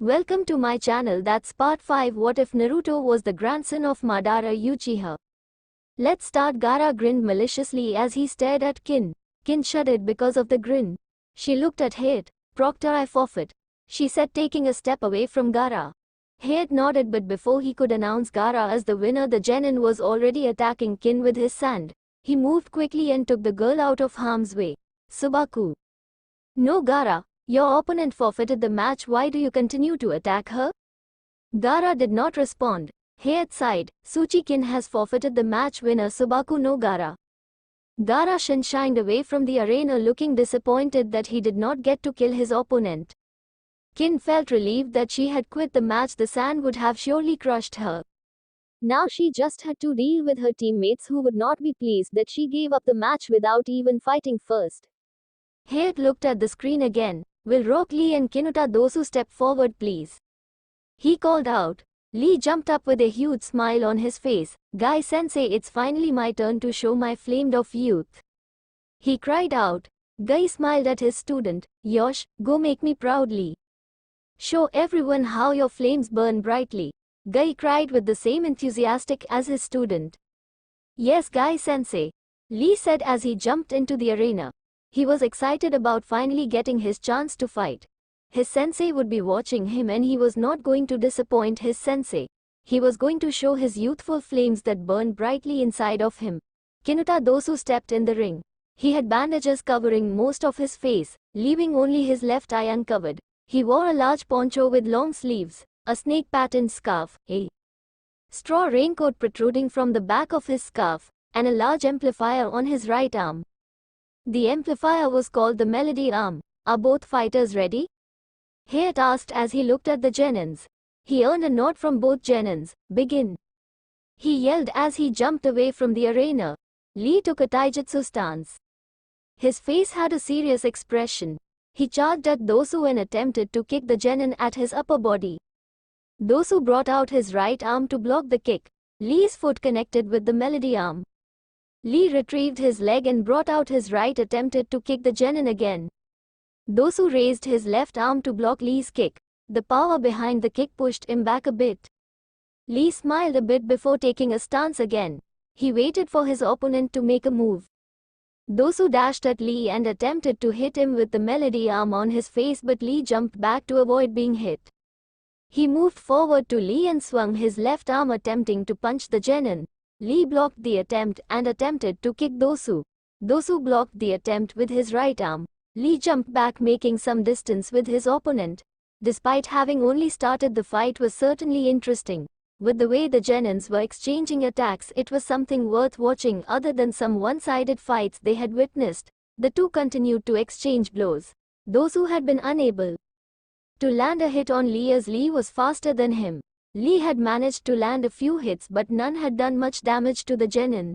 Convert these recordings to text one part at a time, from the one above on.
Welcome to my channel. That's part 5. What if Naruto was the grandson of Madara Uchiha? Let's start. Gaara grinned maliciously as he stared at Kin. Kin shuddered because of the grin. She looked at Hayate. Proctor, I forfeit, she said, taking a step away from Gaara. Hayate nodded, but before he could announce Gaara as the winner, the genin was already attacking Kin with his sand. He moved quickly and took the girl out of harm's way. Subaku. No, Gaara. Your opponent forfeited the match. Why do you continue to attack her? Gaara did not respond. Hayate sighed. Kin has forfeited the match. Winner Subaku no Gaara. Gaara shined away from the arena, looking disappointed that he did not get to kill his opponent. Kin felt relieved that she had quit the match. The sand would have surely crushed her. Now she just had to deal with her teammates who would not be pleased that she gave up the match without even fighting first. Hayate looked at the screen again. Will Rock Lee and Kinuta Dosu step forward, please? He called out. Lee jumped up with a huge smile on his face. Guy-sensei, it's finally my turn to show my flame of youth. He cried out. Guy smiled at his student. Yosh, go make me proud, Lee. Show everyone how your flames burn brightly. Guy cried with the same enthusiastic as his student. Yes, Guy-sensei, Lee said as he jumped into the arena. He was excited about finally getting his chance to fight. His sensei would be watching him and he was not going to disappoint his sensei. He was going to show his youthful flames that burned brightly inside of him. Kinuta Dosu stepped in the ring. He had bandages covering most of his face, leaving only his left eye uncovered. He wore a large poncho with long sleeves, a snake-patterned scarf, a straw raincoat protruding from the back of his scarf, and a large amplifier on his right arm. The amplifier was called the Melody Arm. Are both fighters ready? Hayate asked as he looked at the genins. He earned a nod from both genins. Begin. He yelled as he jumped away from the arena. Lee took a taijutsu stance. His face had a serious expression. He charged at Dosu and attempted to kick the genin at his upper body. Dosu brought out his right arm to block the kick. Lee's foot connected with the Melody Arm. Lee retrieved his leg and brought out his right, attempted to kick the genin again. Dosu raised his left arm to block Lee's kick. The power behind the kick pushed him back a bit. Lee smiled a bit before taking a stance again. He waited for his opponent to make a move. Dosu dashed at Lee and attempted to hit him with the Melody Arm on his face, but Lee jumped back to avoid being hit. He moved forward to Lee and swung his left arm, attempting to punch the genin. Lee blocked the attempt and attempted to kick Dosu. Dosu blocked the attempt with his right arm. Lee jumped back, making some distance with his opponent. Despite having only started, the fight was certainly interesting. With the way the genins were exchanging attacks, it was something worth watching. Other than some one-sided fights they had witnessed, the two continued to exchange blows. Dosu had been unable to land a hit on Lee as Lee was faster than him. Lee had managed to land a few hits, but none had done much damage to the genin.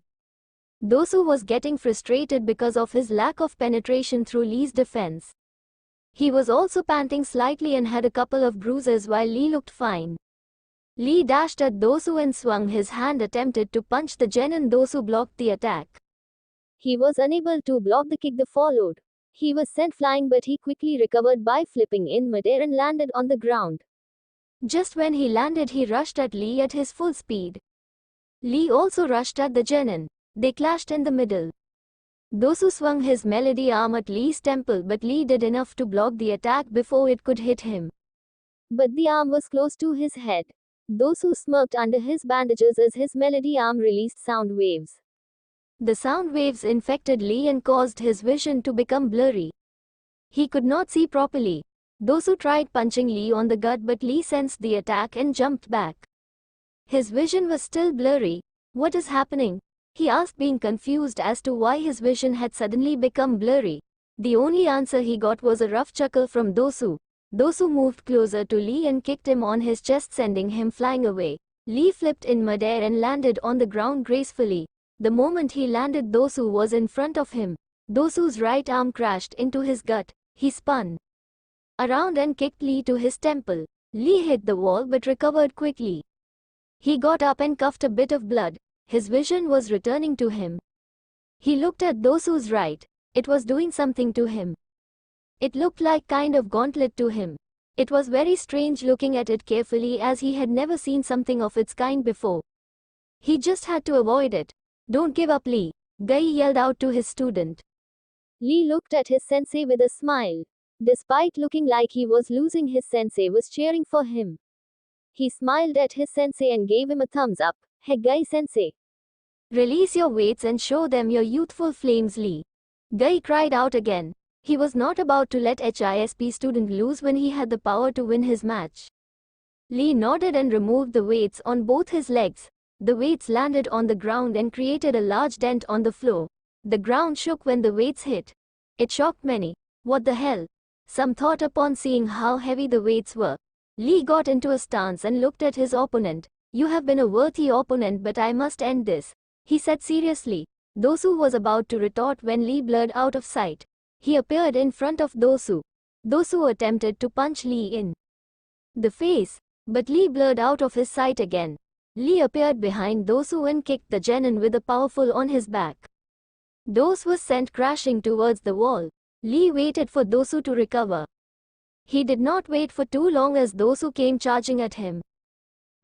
Dosu was getting frustrated because of his lack of penetration through Lee's defense. He was also panting slightly and had a couple of bruises while Lee looked fine. Lee dashed at Dosu and swung his hand, attempted to punch the genin. Dosu blocked the attack. He was unable to block the kick that followed. He was sent flying, but he quickly recovered by flipping in midair and landed on the ground. Just when he landed, he rushed at Lee at his full speed. Lee also rushed at the genin. They clashed in the middle. Dosu swung his Melody Arm at Lee's temple, but Lee did enough to block the attack before it could hit him. But the arm was close to his head. Dosu smirked under his bandages as his Melody Arm released sound waves. The sound waves infected Lee and caused his vision to become blurry. He could not see properly. Dosu tried punching Lee on the gut, but Lee sensed the attack and jumped back. His vision was still blurry. What is happening? He asked, being confused as to why his vision had suddenly become blurry. The only answer he got was a rough chuckle from Dosu. Dosu moved closer to Lee and kicked him on his chest, sending him flying away. Lee flipped in midair and landed on the ground gracefully. The moment he landed, Dosu was in front of him. Dosu's right arm crashed into his gut. He spun around and kicked Lee to his temple. Lee hit the wall but recovered quickly. He got up and coughed a bit of blood. His vision was returning to him. He looked at Dosu's right. It was doing something to him. It looked like kind of gauntlet to him. It was very strange looking at it carefully as he had never seen something of its kind before. He just had to avoid it. Don't give up, Lee, Guy yelled out to his student. Lee looked at his sensei with a smile. Despite looking like he was losing, his sensei was cheering for him. He smiled at his sensei and gave him a thumbs up. Hey Guy sensei. Release your weights and show them your youthful flames, Lee. Guy cried out again. He was not about to let HISP student lose when he had the power to win his match. Lee nodded and removed the weights on both his legs. The weights landed on the ground and created a large dent on the floor. The ground shook when the weights hit. It shocked many. What the hell? Some thought upon seeing how heavy the weights were. Lee got into a stance and looked at his opponent. You have been a worthy opponent, but I must end this, he said seriously. Dosu was about to retort when Lee blurred out of sight. He appeared in front of Dosu. Dosu attempted to punch Lee in the face, but Lee blurred out of his sight again. Lee appeared behind Dosu and kicked the genin with a powerful on his back. Dosu was sent crashing towards the wall. Lee waited for Dosu to recover. He did not wait for too long as Dosu came charging at him.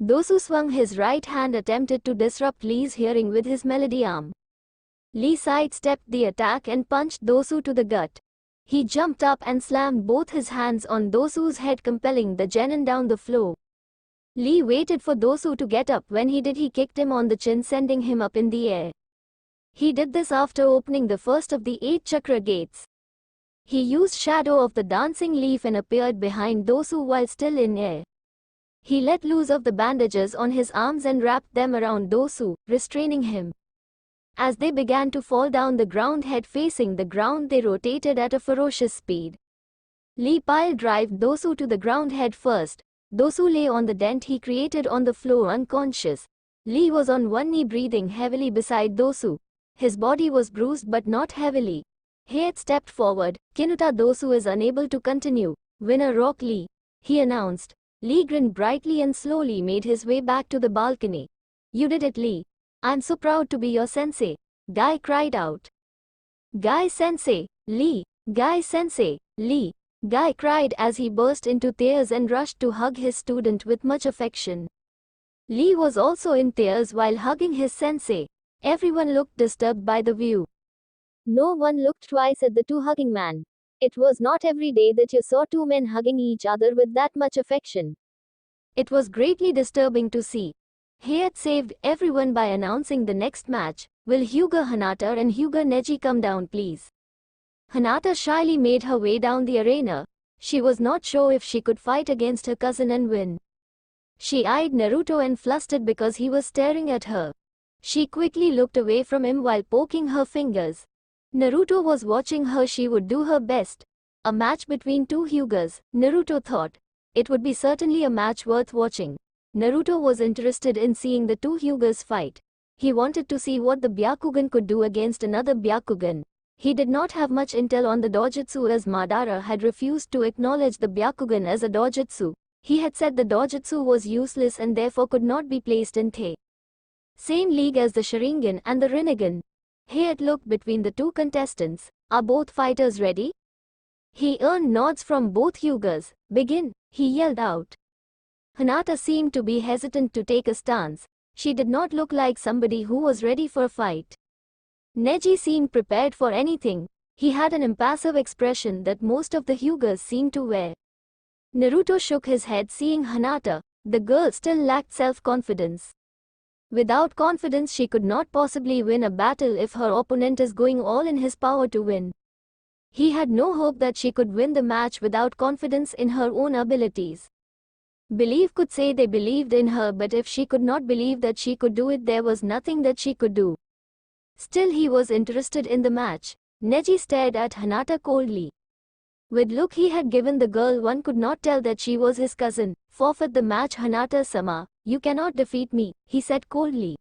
Dosu swung his right hand, attempted to disrupt Lee's hearing with his melody arm. Lee sidestepped the attack and punched Dosu to the gut. He jumped up and slammed both his hands on Dosu's head, compelling the genin down the floor. Lee waited for Dosu to get up. When he did, he kicked him on the chin, sending him up in the air. He did this after opening the first of the 8 chakra gates. He used Shadow of the Dancing Leaf and appeared behind Dosu while still in air. He let loose of the bandages on his arms and wrapped them around Dosu, restraining him. As they began to fall down the ground, head facing the ground, they rotated at a ferocious speed. Lee pile-drived Dosu to the ground head first. Dosu lay on the dent he created on the floor unconscious. Lee was on one knee, breathing heavily beside Dosu. His body was bruised but not heavily. Hayat stepped forward. Kinuta, Dosu is unable to continue. Winner Rock Lee, he announced. Lee grinned brightly and slowly made his way back to the balcony. You did it, Lee. I'm so proud to be your sensei, Guy cried out. Guy sensei, Lee, Guy sensei, Lee, Guy cried as he burst into tears and rushed to hug his student with much affection. Lee was also in tears while hugging his sensei. Everyone looked disturbed by the view. No one looked twice at the two hugging men. It was not every day that you saw two men hugging each other with that much affection. It was greatly disturbing to see. Hayat saved everyone by announcing the next match. Will Hyuga Hinata and Hyuga Neji come down, please? Hinata shyly made her way down the arena. She was not sure if she could fight against her cousin and win. She eyed Naruto and flustered because he was staring at her. She quickly looked away from him while poking her fingers. Naruto was watching her. She would do her best. A match between two Hyugas, Naruto thought. It would be certainly a match worth watching. Naruto was interested in seeing the two Hyugas fight. He wanted to see what the Byakugan could do against another Byakugan. He did not have much intel on the dojutsu as Madara had refused to acknowledge the Byakugan as a dojutsu. He had said the dojutsu was useless and therefore could not be placed in the same league as the Sharingan and the Rinnegan. Hayat looked between the two contestants. Are both fighters ready? He earned nods from both Hyugas. Begin, he yelled out. Hinata seemed to be hesitant to take a stance. She did not look like somebody who was ready for a fight. Neji seemed prepared for anything. He had an impassive expression that most of the Hyugas seemed to wear. Naruto shook his head seeing Hinata. The girl still lacked self-confidence. Without confidence she could not possibly win a battle if her opponent is going all in his power to win. He had no hope that she could win the match without confidence in her own abilities. Belief could say they believed in her, but if she could not believe that she could do it, there was nothing that she could do. Still he was interested in the match. Neji stared at Hinata coldly. With look he had given the girl, one could not tell that she was his cousin. Forfeit the match, Hinata-sama. You cannot defeat me, he said coldly.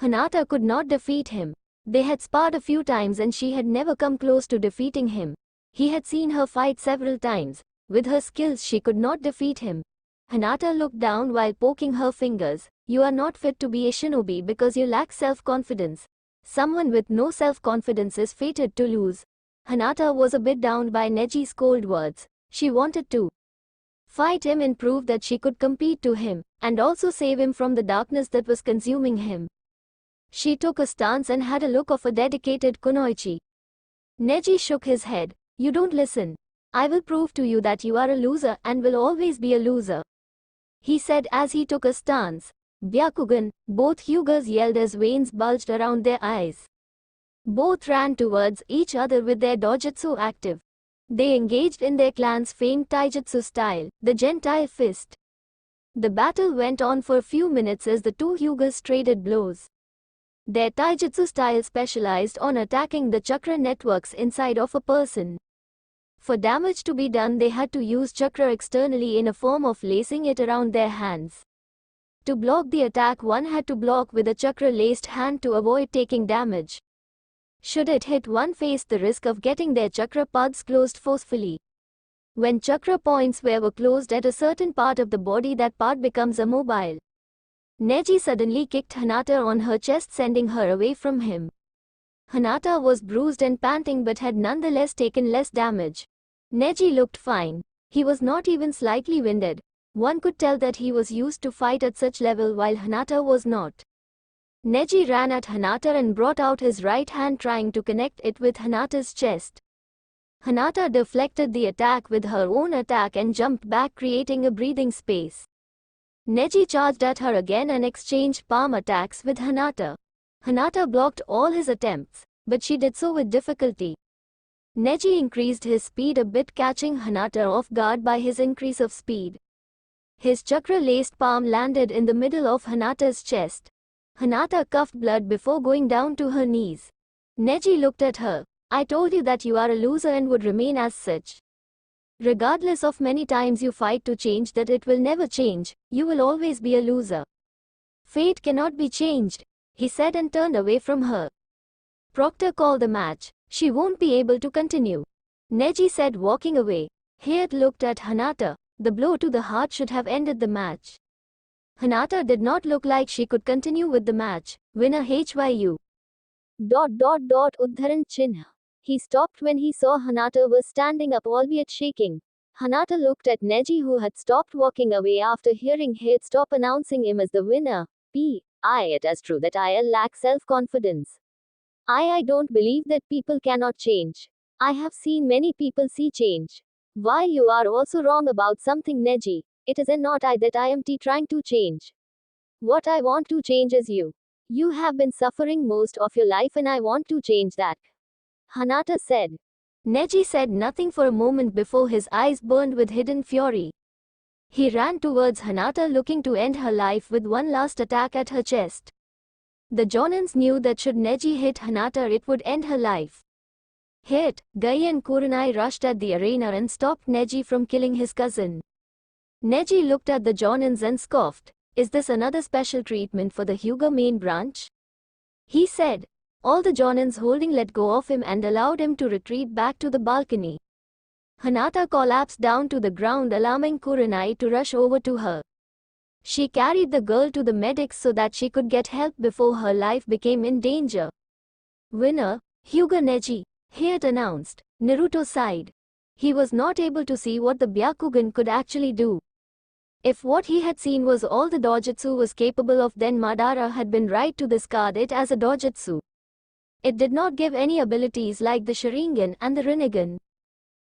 Hinata could not defeat him. They had sparred a few times and she had never come close to defeating him. He had seen her fight several times. With her skills she could not defeat him. Hinata looked down while poking her fingers. You are not fit to be a shinobi because you lack self-confidence. Someone with no self-confidence is fated to lose. Hinata was a bit downed by Neji's cold words. She wanted to fight him and prove that she could compete to him, and also save him from the darkness that was consuming him. She took a stance and had a look of a dedicated kunoichi. Neji shook his head. You don't listen. I will prove to you that you are a loser and will always be a loser, he said as he took a stance. Byakugan, both Hyugas yelled as veins bulged around their eyes. Both ran towards each other with their dojutsu active. They engaged in their clan's famed taijutsu style, the Gentile fist. The battle went on for a few minutes as the two Hyugas traded blows. Their taijutsu style specialized on attacking the chakra networks inside of a person. For damage to be done, they had to use chakra externally in a form of lacing it around their hands. To block the attack, one had to block with a chakra-laced hand to avoid taking damage. Should it hit, one faced the risk of getting their chakra paths closed forcefully. When chakra points were closed at a certain part of the body, that part becomes immobile. Neji suddenly kicked Hinata on her chest, sending her away from him. Hinata was bruised and panting but had nonetheless taken less damage. Neji looked fine. He was not even slightly winded. One could tell that he was used to fight at such level while Hinata was not. Neji ran at Hinata and brought out his right hand, trying to connect it with Hinata's chest. Hinata deflected the attack with her own attack and jumped back, creating a breathing space. Neji charged at her again and exchanged palm attacks with Hinata. Hinata blocked all his attempts, but she did so with difficulty. Neji increased his speed a bit, catching Hinata off guard by his increase of speed. His chakra-laced palm landed in the middle of Hinata's chest. Hinata coughed blood before going down to her knees. Neji looked at her. I told you that you are a loser and would remain as such. Regardless of many times you fight to change that, it will never change. You will always be a loser. Fate cannot be changed, he said and turned away from her. Proctor, call the match. She won't be able to continue, Neji said, walking away. Hayate looked at Hinata. The blow to the heart should have ended the match. Hinata did not look like she could continue with the match. Winner HYU. ... Uddharan Chinha. He stopped when he saw Hinata was standing up, albeit shaking. Hinata looked at Neji, who had stopped walking away after hearing Hayate stop announcing him as the winner. It is true that I lack self-confidence. I don't believe that people cannot change. I have seen many people see change. While you are also wrong about something, Neji, it is not I that I am trying to change. What I want to change is you. You have been suffering most of your life and I want to change that, Hinata said. Neji said nothing for a moment before his eyes burned with hidden fury. He ran towards Hinata, looking to end her life with one last attack at her chest. The Jonins knew that should Neji hit Hinata, it would end her life. Hayate, Gai and Kurenai rushed at the arena and stopped Neji from killing his cousin. Neji looked at the Jonins and scoffed. Is this another special treatment for the Hyuga main branch? He said. All the Jonins holding let go of him and allowed him to retreat back to the balcony. Hinata collapsed down to the ground, allowing Kurenai to rush over to her. She carried the girl to the medics so that she could get help before her life became in danger. Winner, Hyuga Neji, Hayate announced. Naruto sighed. He was not able to see what the Byakugan could actually do. If what he had seen was all the dojutsu was capable of, then Madara had been right to discard it as a dojutsu. It did not give any abilities like the Sharingan and the Rinnegan.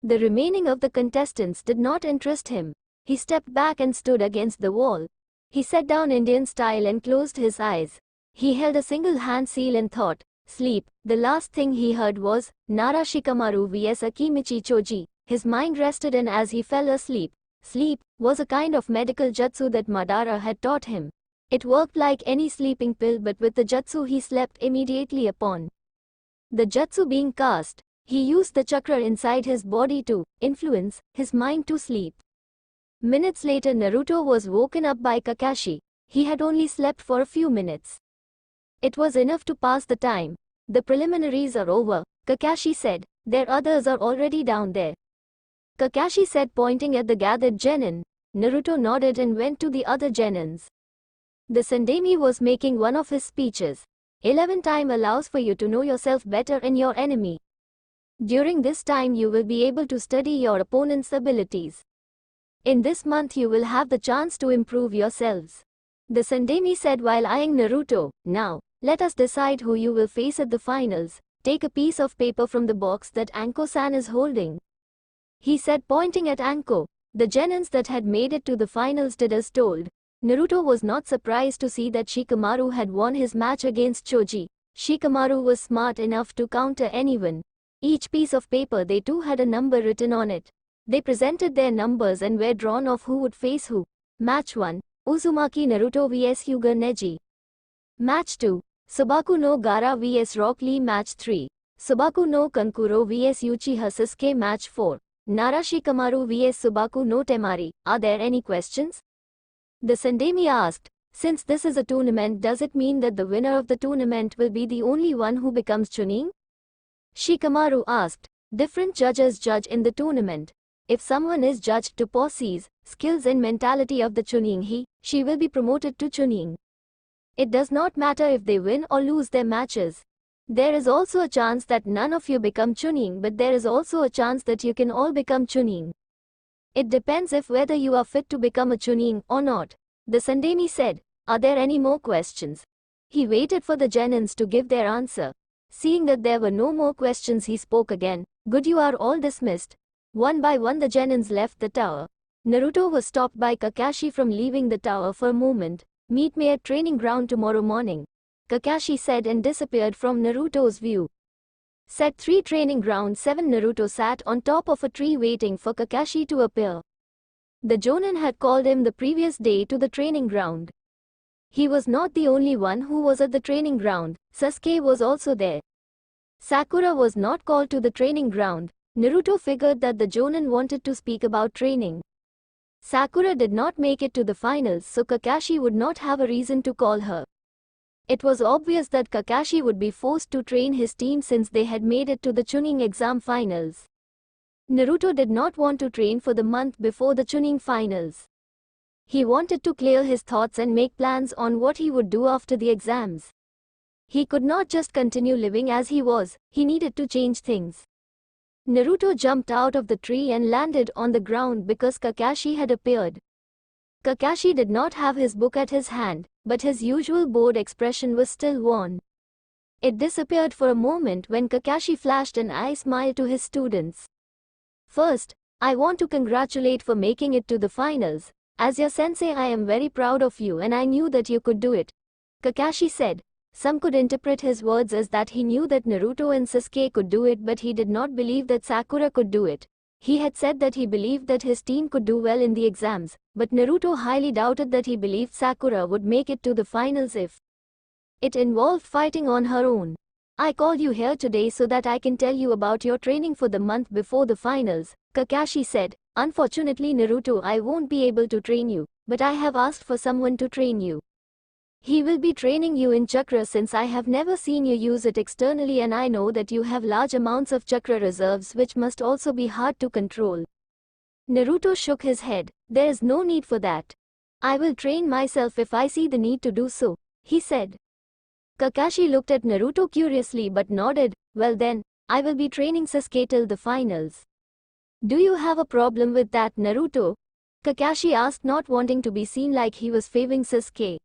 The remaining of the contestants did not interest him. He stepped back and stood against the wall. He sat down Indian style and closed his eyes. He held a single hand seal and thought. Sleep. The last thing he heard was Nara Shikamaru vs Akimichi Choji. His mind rested, and as he fell asleep, sleep was a kind of medical jutsu that Madara had taught him. It worked like any sleeping pill, but with the jutsu he slept immediately upon the jutsu being cast. He used the chakra inside his body to influence his mind to sleep. Minutes later, Naruto was woken up by Kakashi. He had only slept for a few minutes. It was enough to pass the time. The preliminaries are over, Kakashi said. Their others are already down there, Kakashi said, pointing at the gathered genin. Naruto nodded and went to the other genins. The Sandemi was making one of his speeches. 11 time allows for you to know yourself better and your enemy. During this time you will be able to study your opponent's abilities. In this month you will have the chance to improve yourselves. The Sandemi said while eyeing Naruto. Now, let us decide who you will face at the finals. Take a piece of paper from the box that Anko-san is holding, he said, pointing at Anko. The genins that had made it to the finals did as told. Naruto was not surprised to see that Shikamaru had won his match against Choji. Shikamaru was smart enough to counter anyone. Each piece of paper they too had a number written on it. They presented their numbers and were drawn of who would face who. Match 1. Uzumaki Naruto vs Hyuga Neji. Match 2. Subaku no Gaara vs Rock Lee. Match 3. Subaku no Kankuro vs Uchiha Sasuke. Match 4. Nara Shikamaru vs Subaku no Temari. Are there any questions? The Sandemi asked. Since this is a tournament, does it mean that the winner of the tournament will be the only one who becomes Chunin? Shikamaru asked. Different judges judge in the tournament. If someone is judged to possess skills and mentality of the Chunin, she will be promoted to Chunin. It does not matter if they win or lose their matches. There is also a chance that none of you become Chunin, but there is also a chance that you can all become Chunin. It depends if whether you are fit to become a Chunin or not. The Sandemi said. Are there any more questions? He waited for the genins to give their answer. Seeing that there were no more questions, he spoke again. Good, you are all dismissed. One by one the genins left the tower. Naruto was stopped by Kakashi from leaving the tower for a moment. Meet me at training ground tomorrow morning, Kakashi said and disappeared from Naruto's view. Set 3 Training Ground 7. Naruto sat on top of a tree waiting for Kakashi to appear. The Jonin had called him the previous day to the training ground. He was not the only one who was at the training ground. Sasuke was also there. Sakura was not called to the training ground. Naruto figured that the Jonin wanted to speak about training. Sakura did not make it to the finals, so Kakashi would not have a reason to call her. It was obvious that Kakashi would be forced to train his team since they had made it to the Chunin exam finals. Naruto did not want to train for the month before the Chunin finals. He wanted to clear his thoughts and make plans on what he would do after the exams. He could not just continue living as he was, he needed to change things. Naruto jumped out of the tree and landed on the ground because Kakashi had appeared. Kakashi did not have his book at his hand, but his usual bored expression was still worn. It disappeared for a moment when Kakashi flashed an eye smile to his students. First, I want to congratulate for making it to the finals. As your sensei, I am very proud of you and I knew that you could do it, Kakashi said. Some could interpret his words as that he knew that Naruto and Sasuke could do it, but he did not believe that Sakura could do it. He had said that he believed that his team could do well in the exams, but Naruto highly doubted that he believed Sakura would make it to the finals if it involved fighting on her own. I called you here today so that I can tell you about your training for the month before the finals, Kakashi said. Unfortunately, Naruto, I won't be able to train you, but I have asked for someone to train you. He will be training you in chakra since I have never seen you use it externally and I know that you have large amounts of chakra reserves which must also be hard to control. Naruto shook his head. There is no need for that. I will train myself if I see the need to do so, he said. Kakashi looked at Naruto curiously but nodded. Well then, I will be training Sasuke till the finals. Do you have a problem with that, Naruto? Kakashi asked, not wanting to be seen like he was favoring Sasuke.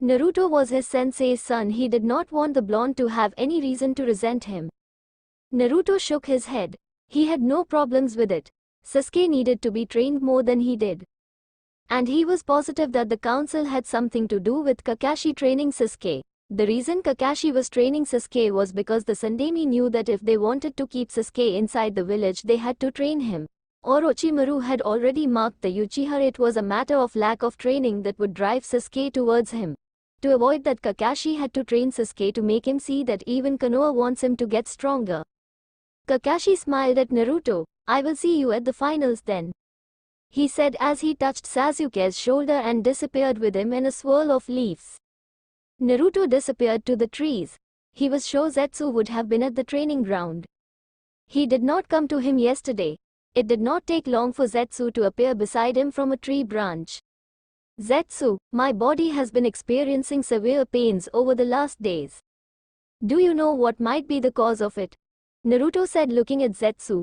Naruto was his sensei's son. He did not want the blonde to have any reason to resent him. Naruto shook his head. He had no problems with it. Sasuke needed to be trained more than he did. And he was positive that the council had something to do with Kakashi training Sasuke. The reason Kakashi was training Sasuke was because the Sandemi knew that if they wanted to keep Sasuke inside the village they had to train him. Orochimaru had already marked the Uchiha. It was a matter of lack of training that would drive Sasuke towards him. To avoid that, Kakashi had to train Sasuke to make him see that even Konoha wants him to get stronger. Kakashi smiled at Naruto. I will see you at the finals then, he said as he touched Sasuke's shoulder and disappeared with him in a swirl of leaves. Naruto disappeared to the trees. He was sure Zetsu would have been at the training ground. He did not come to him yesterday. It did not take long for Zetsu to appear beside him from a tree branch. Zetsu, my body has been experiencing severe pains over the last days. Do you know what might be the cause of it? Naruto said, looking at Zetsu.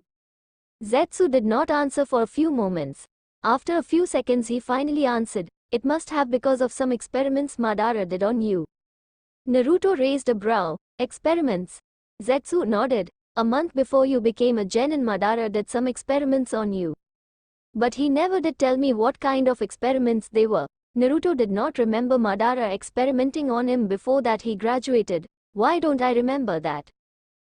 Zetsu did not answer for a few moments. After a few seconds he finally answered, "It must have because of some experiments Madara did on you." Naruto raised a brow. "Experiments?" Zetsu nodded. "A month before you became a genin, Madara did some experiments on you. But he never did tell me what kind of experiments they were." Naruto did not remember Madara experimenting on him before that he graduated. "Why don't I remember that?"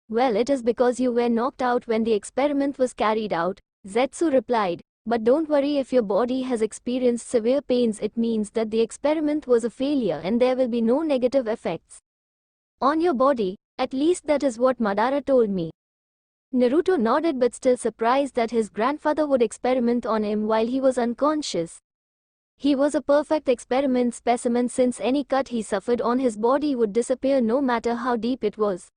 "Well, it is because you were knocked out when the experiment was carried out," Zetsu replied. "But don't worry, if your body has experienced severe pains, it means that the experiment was a failure and there will be no negative effects on your body. At least that is what Madara told me." Naruto nodded, but still surprised that his grandfather would experiment on him while he was unconscious. He was a perfect experiment specimen, since any cut he suffered on his body would disappear no matter how deep it was.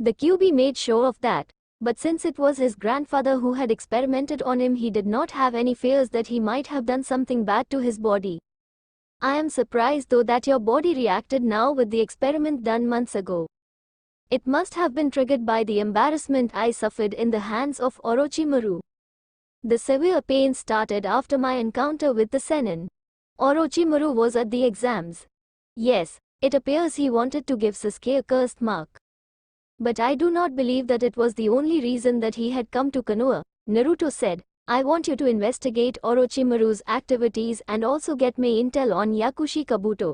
The QB made sure of that. But since it was his grandfather who had experimented on him, he did not have any fears that he might have done something bad to his body. "I am surprised though that your body reacted now with the experiment done months ago. It must have been triggered by the embarrassment I suffered in the hands of Orochimaru. The severe pain started after my encounter with the Sennin. Orochimaru was at the exams. Yes, it appears he wanted to give Sasuke a cursed mark. But I do not believe that it was the only reason that he had come to Konoha," Naruto said. "I want you to investigate Orochimaru's activities and also get me intel on Yakushi Kabuto."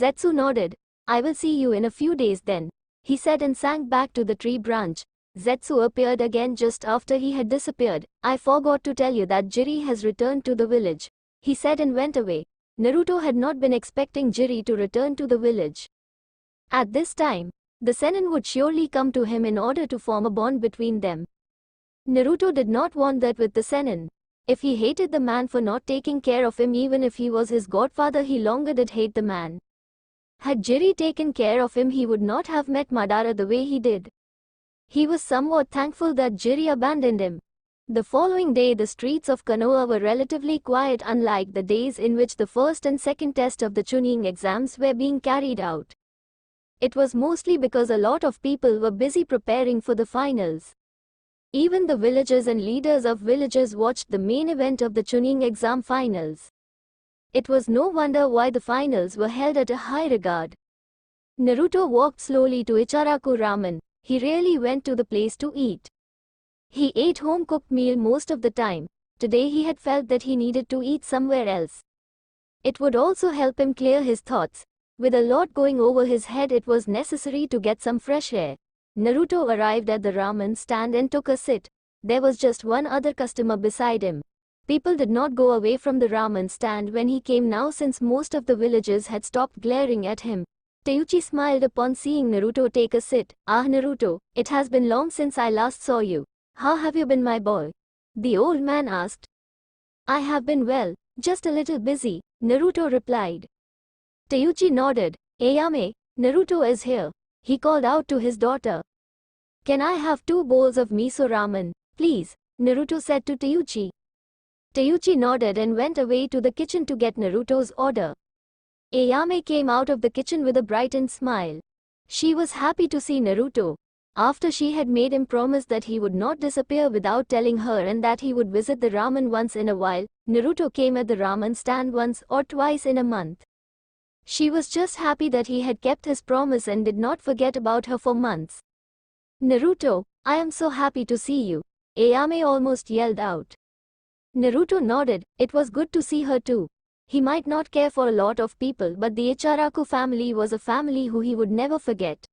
Zetsu nodded. "I will see you in a few days then," he said, and sank back to the tree branch. Zetsu appeared again just after he had disappeared. "I forgot to tell you that Jiri has returned to the village," he said, and went away. Naruto had not been expecting Jiri to return to the village. At this time, the Sennin would surely come to him in order to form a bond between them. Naruto did not want that with the Sennin. If he hated the man for not taking care of him, even if he was his godfather, he longer did hate the man. Had Jiri taken care of him, he would not have met Madara the way he did. He was somewhat thankful that Jiri abandoned him. The following day the streets of Konoha were relatively quiet, unlike the days in which the first and second test of the Chunin exams were being carried out. It was mostly because a lot of people were busy preparing for the finals. Even the villagers and leaders of villages watched the main event of the Chunin exam finals. It was no wonder why the finals were held at a high regard. Naruto walked slowly to Ichiraku Ramen. He rarely went to the place to eat. He ate home-cooked meal most of the time. Today he had felt that he needed to eat somewhere else. It would also help him clear his thoughts. With a lot going over his head, it was necessary to get some fresh air. Naruto arrived at the ramen stand and took a sit. There was just one other customer beside him. People did not go away from the ramen stand when he came now, since most of the villagers had stopped glaring at him. Teuchi smiled upon seeing Naruto take a sit. "Ah, Naruto, it has been long since I last saw you. How have you been, my boy?" the old man asked. "I have been well, just a little busy," Naruto replied. Teuchi nodded. "Ayame, Naruto is here," he called out to his daughter. "Can I have 2 bowls of miso ramen, please?" Naruto said to Teuchi. Teuchi nodded and went away to the kitchen to get Naruto's order. Ayame came out of the kitchen with a brightened smile. She was happy to see Naruto. After she had made him promise that he would not disappear without telling her and that he would visit the ramen once in a while, Naruto came at the ramen stand once or twice in a month. She was just happy that he had kept his promise and did not forget about her for months. "Naruto, I am so happy to see you," Ayame almost yelled out. Naruto nodded. It was good to see her too. He might not care for a lot of people, but the Ichiraku family was a family who he would never forget.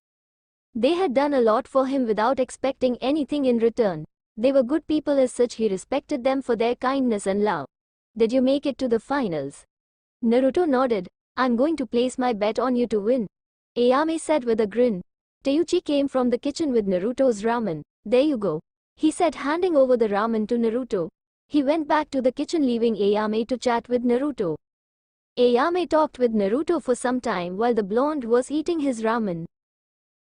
They had done a lot for him without expecting anything in return. They were good people, as such he respected them for their kindness and love. "Did you make it to the finals?" Naruto nodded. "I'm going to place my bet on you to win," Ayame said with a grin. Teuchi came from the kitchen with Naruto's ramen. "There you go," he said, handing over the ramen to Naruto. He went back to the kitchen, leaving Ayame to chat with Naruto. Ayame talked with Naruto for some time while the blonde was eating his ramen.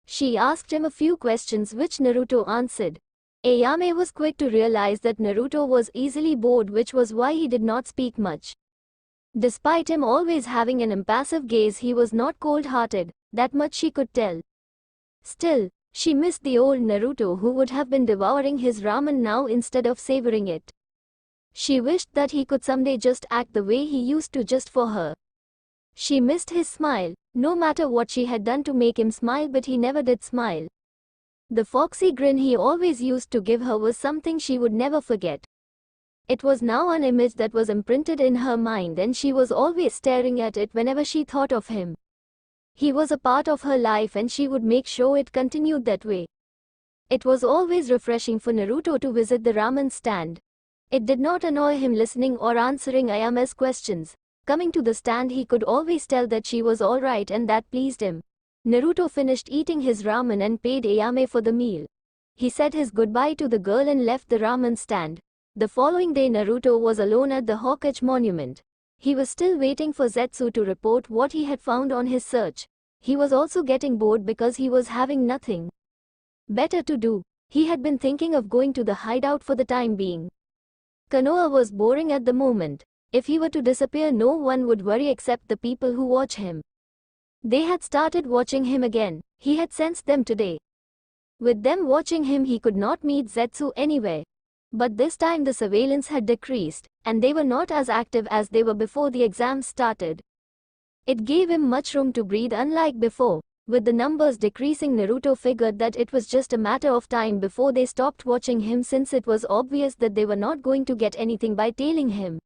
She asked him a few questions which Naruto answered. Ayame was quick to realize that Naruto was easily bored, which was why he did not speak much. Despite him always having an impassive gaze, he was not cold-hearted, that much she could tell. Still, she missed the old Naruto who would have been devouring his ramen now instead of savoring it. She wished that he could someday just act the way he used to just for her. She missed his smile, no matter what she had done to make him smile, but he never did smile. The foxy grin he always used to give her was something she would never forget. It was now an image that was imprinted in her mind, and she was always staring at it whenever she thought of him. He was a part of her life and she would make sure it continued that way. It was always refreshing for Naruto to visit the ramen stand. It did not annoy him listening or answering Ayame's questions. Coming to the stand, he could always tell that she was alright, and that pleased him. Naruto finished eating his ramen and paid Ayame for the meal. He said his goodbye to the girl and left the ramen stand. The following day, Naruto was alone at the Hokage monument. He was still waiting for Zetsu to report what he had found on his search. He was also getting bored because he was having nothing better to do. He had been thinking of going to the hideout for the time being. Konoha was boring at the moment. If he were to disappear, no one would worry except the people who watch him. They had started watching him again. He had sensed them today. With them watching him, he could not meet Zetsu anywhere. But this time the surveillance had decreased, and they were not as active as they were before the exams started. It gave him much room to breathe, unlike before. With the numbers decreasing, Naruto figured that it was just a matter of time before they stopped watching him, since it was obvious that they were not going to get anything by tailing him.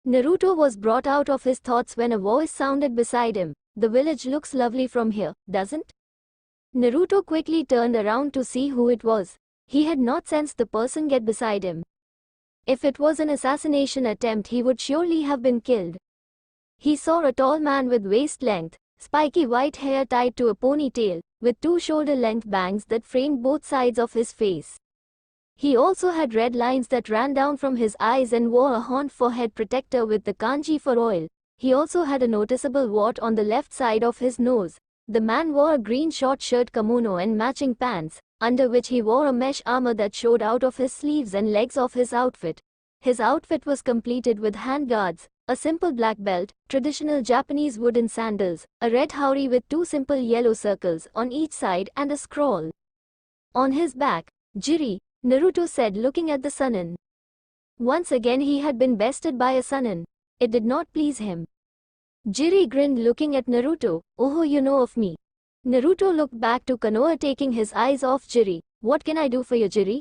Naruto was brought out of his thoughts when a voice sounded beside him. "The village looks lovely from here, doesn't?" Naruto quickly turned around to see who it was. He had not sensed the person get beside him. If it was an assassination attempt, he would surely have been killed. He saw a tall man with waist-length, spiky white hair tied to a ponytail, with two shoulder-length bangs that framed both sides of his face. He also had red lines that ran down from his eyes and wore a horned forehead protector with the kanji for oil. He also had a noticeable wart on the left side of his nose. The man wore a green short shirt kimono and matching pants, under which he wore a mesh armor that showed out of his sleeves and legs of his outfit. His outfit was completed with handguards, a simple black belt, traditional Japanese wooden sandals, a red haori with two simple yellow circles on each side, and a scroll on his back. "Jiri," Naruto said, looking at the Sannin. Once again he had been bested by a Sannin. It did not please him. Jiri grinned, looking at Naruto. "Oh, you know of me." Naruto looked back to Konoha, taking his eyes off Jiri. "What can I do for you, Jiri?"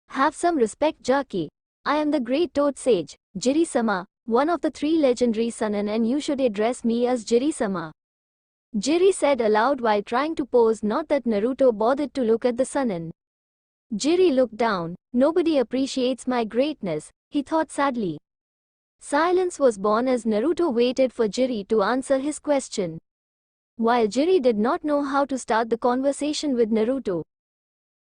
"Have some respect, Jaki. I am the great Toad Sage, Jiri-sama, one of the three legendary Sannin, and you should address me as Jiri-sama," Jiri said aloud while trying to pose. Not that Naruto bothered to look at the Sannin. Jiri looked down. "Nobody appreciates my greatness," he thought sadly. Silence was born as Naruto waited for Jiri to answer his question. While Jiri did not know how to start the conversation with Naruto,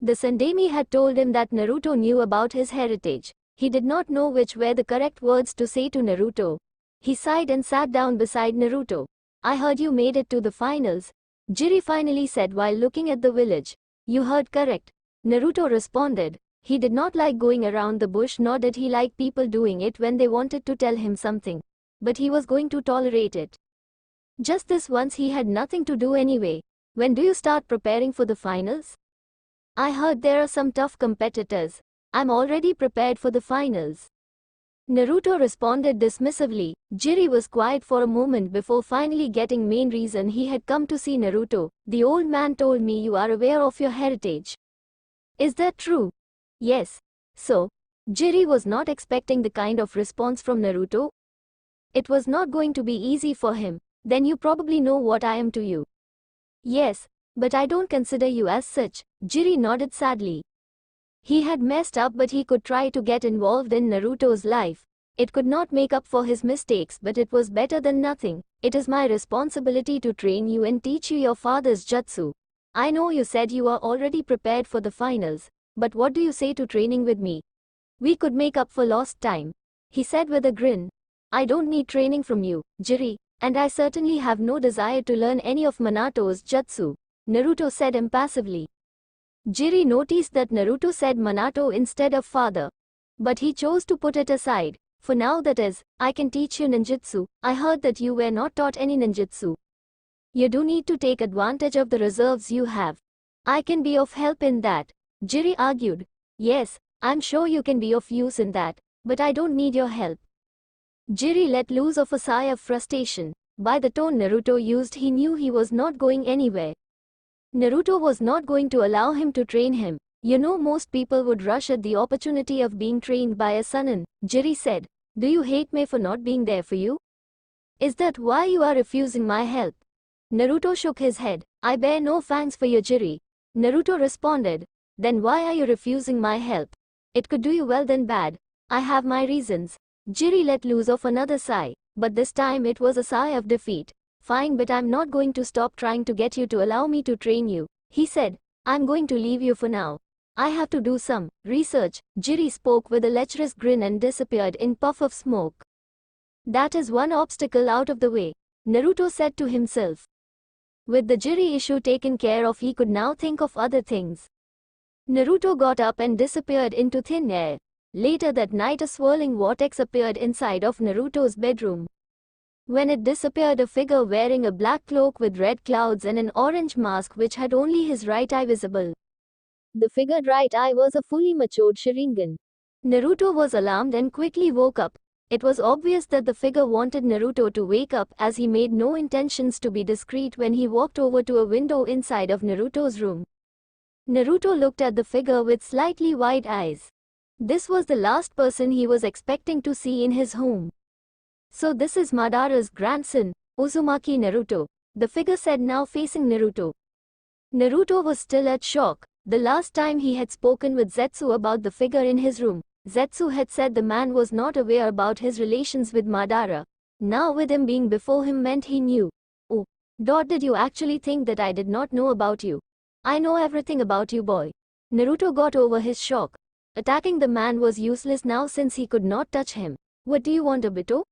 the Sandemi had told him that Naruto knew about his heritage. He did not know which were the correct words to say to Naruto. He sighed and sat down beside Naruto. "I heard you made it to the finals," Jiri finally said while looking at the village. "You heard correct," Naruto responded. He did not like going around the bush, nor did he like people doing it when they wanted to tell him something. But he was going to tolerate it. Just this once, he had nothing to do anyway. "When do you start preparing for the finals?" "I heard there are some tough competitors." "I'm already prepared for the finals," Naruto responded dismissively. Jiri was quiet for a moment before finally getting main reason he had come to see Naruto. "The old man told me you are aware of your heritage. Is that true?" "Yes." "So?" Jiri was not expecting the kind of response from Naruto. It was not going to be easy for him. "Then you probably know what I am to you." "Yes, but I don't consider you as such," Jiri nodded sadly. He had messed up, but he could try to get involved in Naruto's life. It could not make up for his mistakes, but it was better than nothing. "It is my responsibility to train you and teach you your father's jutsu. I know you said you are already prepared for the finals, but what do you say to training with me? We could make up for lost time," he said with a grin. "I don't need training from you, Jiri, and I certainly have no desire to learn any of Minato's jutsu," Naruto said impassively. Jiri noticed that Naruto said Minato instead of father, but he chose to put it aside. "For now, that is, I can teach you ninjutsu. I heard that you were not taught any ninjutsu. You do need to take advantage of the reserves you have. I can be of help in that," Jiri argued. "Yes, I'm sure you can be of use in that. But I don't need your help. Jiri let loose of a sigh of frustration. By the tone Naruto used, he knew he was not going anywhere. Naruto was not going to allow him to train him. You know, most people would rush at the opportunity of being trained by a Sannin, Jiri said. Do you hate me for not being there for you? Is that why you are refusing my help? Naruto shook his head. I bear no thanks for your Jiri. Naruto responded. Then why are you refusing my help? It could do you well than bad. I have my reasons. Jiri let loose of another sigh, but this time it was a sigh of defeat. Fine, but I'm not going to stop trying to get you to allow me to train you, he said. I'm going to leave you for now. I have to do some research. Jiri spoke with a lecherous grin and disappeared in puff of smoke. That is one obstacle out of the way, Naruto said to himself. With the Jiri issue taken care of, he could now think of other things. Naruto got up and disappeared into thin air. Later that night, a swirling vortex appeared inside of Naruto's bedroom. When it disappeared, a figure wearing a black cloak with red clouds and an orange mask which had only his right eye visible. The figured right eye was a fully matured Sharingan. Naruto was alarmed and quickly woke up. It was obvious that the figure wanted Naruto to wake up, as he made no intentions to be discreet when he walked over to a window inside of Naruto's room. Naruto looked at the figure with slightly wide eyes. This was the last person he was expecting to see in his home. So this is Madara's grandson, Uzumaki Naruto, the figure said, now facing Naruto. Naruto was still at shock. The last time he had spoken with Zetsu about the figure in his room, Zetsu had said the man was not aware about his relations with Madara. Now with him being before him meant he knew. Oh, did you actually think that I did not know about you? I know everything about you, boy. Naruto got over his shock. Attacking the man was useless now since he could not touch him. What do you want, Obito?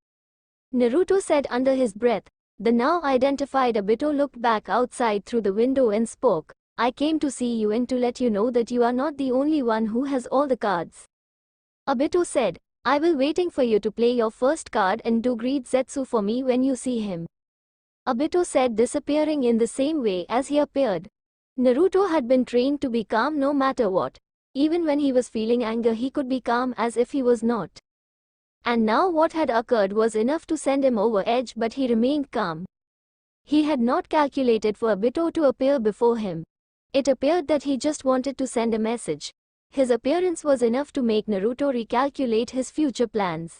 Naruto said under his breath. The now identified Obito looked back outside through the window and spoke. I came to see you and to let you know that you are not the only one who has all the cards. Obito said, I will waiting for you to play your first card and do greet Zetsu for me when you see him. Obito said, disappearing in the same way as he appeared. Naruto had been trained to be calm no matter what. Even when he was feeling anger, he could be calm as if he was not. And now what had occurred was enough to send him over edge, but he remained calm. He had not calculated for Obito to appear before him. It appeared that he just wanted to send a message. His appearance was enough to make Naruto recalculate his future plans.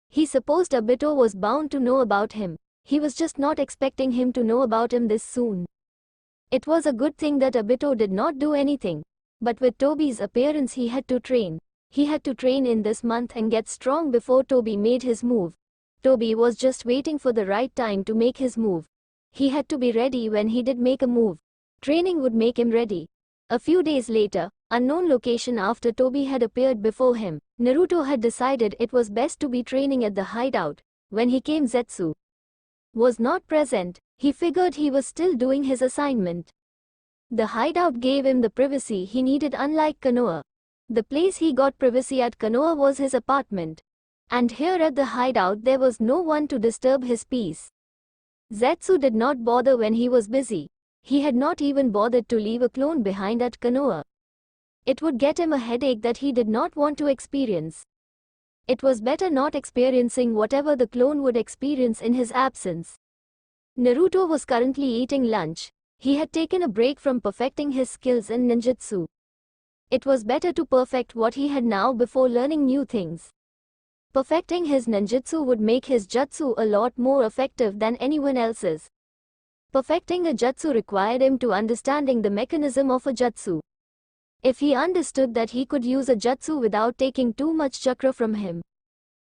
He supposed Obito was bound to know about him. He was just not expecting him to know about him this soon. It was a good thing that Obito did not do anything. But with Tobi's appearance, he had to train. He had to train in this month and get strong before Tobi made his move. Tobi was just waiting for the right time to make his move. He had to be ready when he did make a move. Training would make him ready. A few days later, unknown location after Tobi had appeared before him, Naruto had decided it was best to be training at the hideout. When he came, Zetsu was not present. He figured he was still doing his assignment. The hideout gave him the privacy he needed, unlike Konoha. The place he got privacy at Konoha was his apartment. And here at the hideout there was no one to disturb his peace. Zetsu did not bother when he was busy. He had not even bothered to leave a clone behind at Konoha. It would get him a headache that he did not want to experience. It was better not experiencing whatever the clone would experience in his absence. Naruto was currently eating lunch. He had taken a break from perfecting his skills in ninjutsu. It was better to perfect what he had now before learning new things. Perfecting his ninjutsu would make his jutsu a lot more effective than anyone else's. Perfecting a jutsu required him to understanding the mechanism of a jutsu. If he understood that, he could use a jutsu without taking too much chakra from him.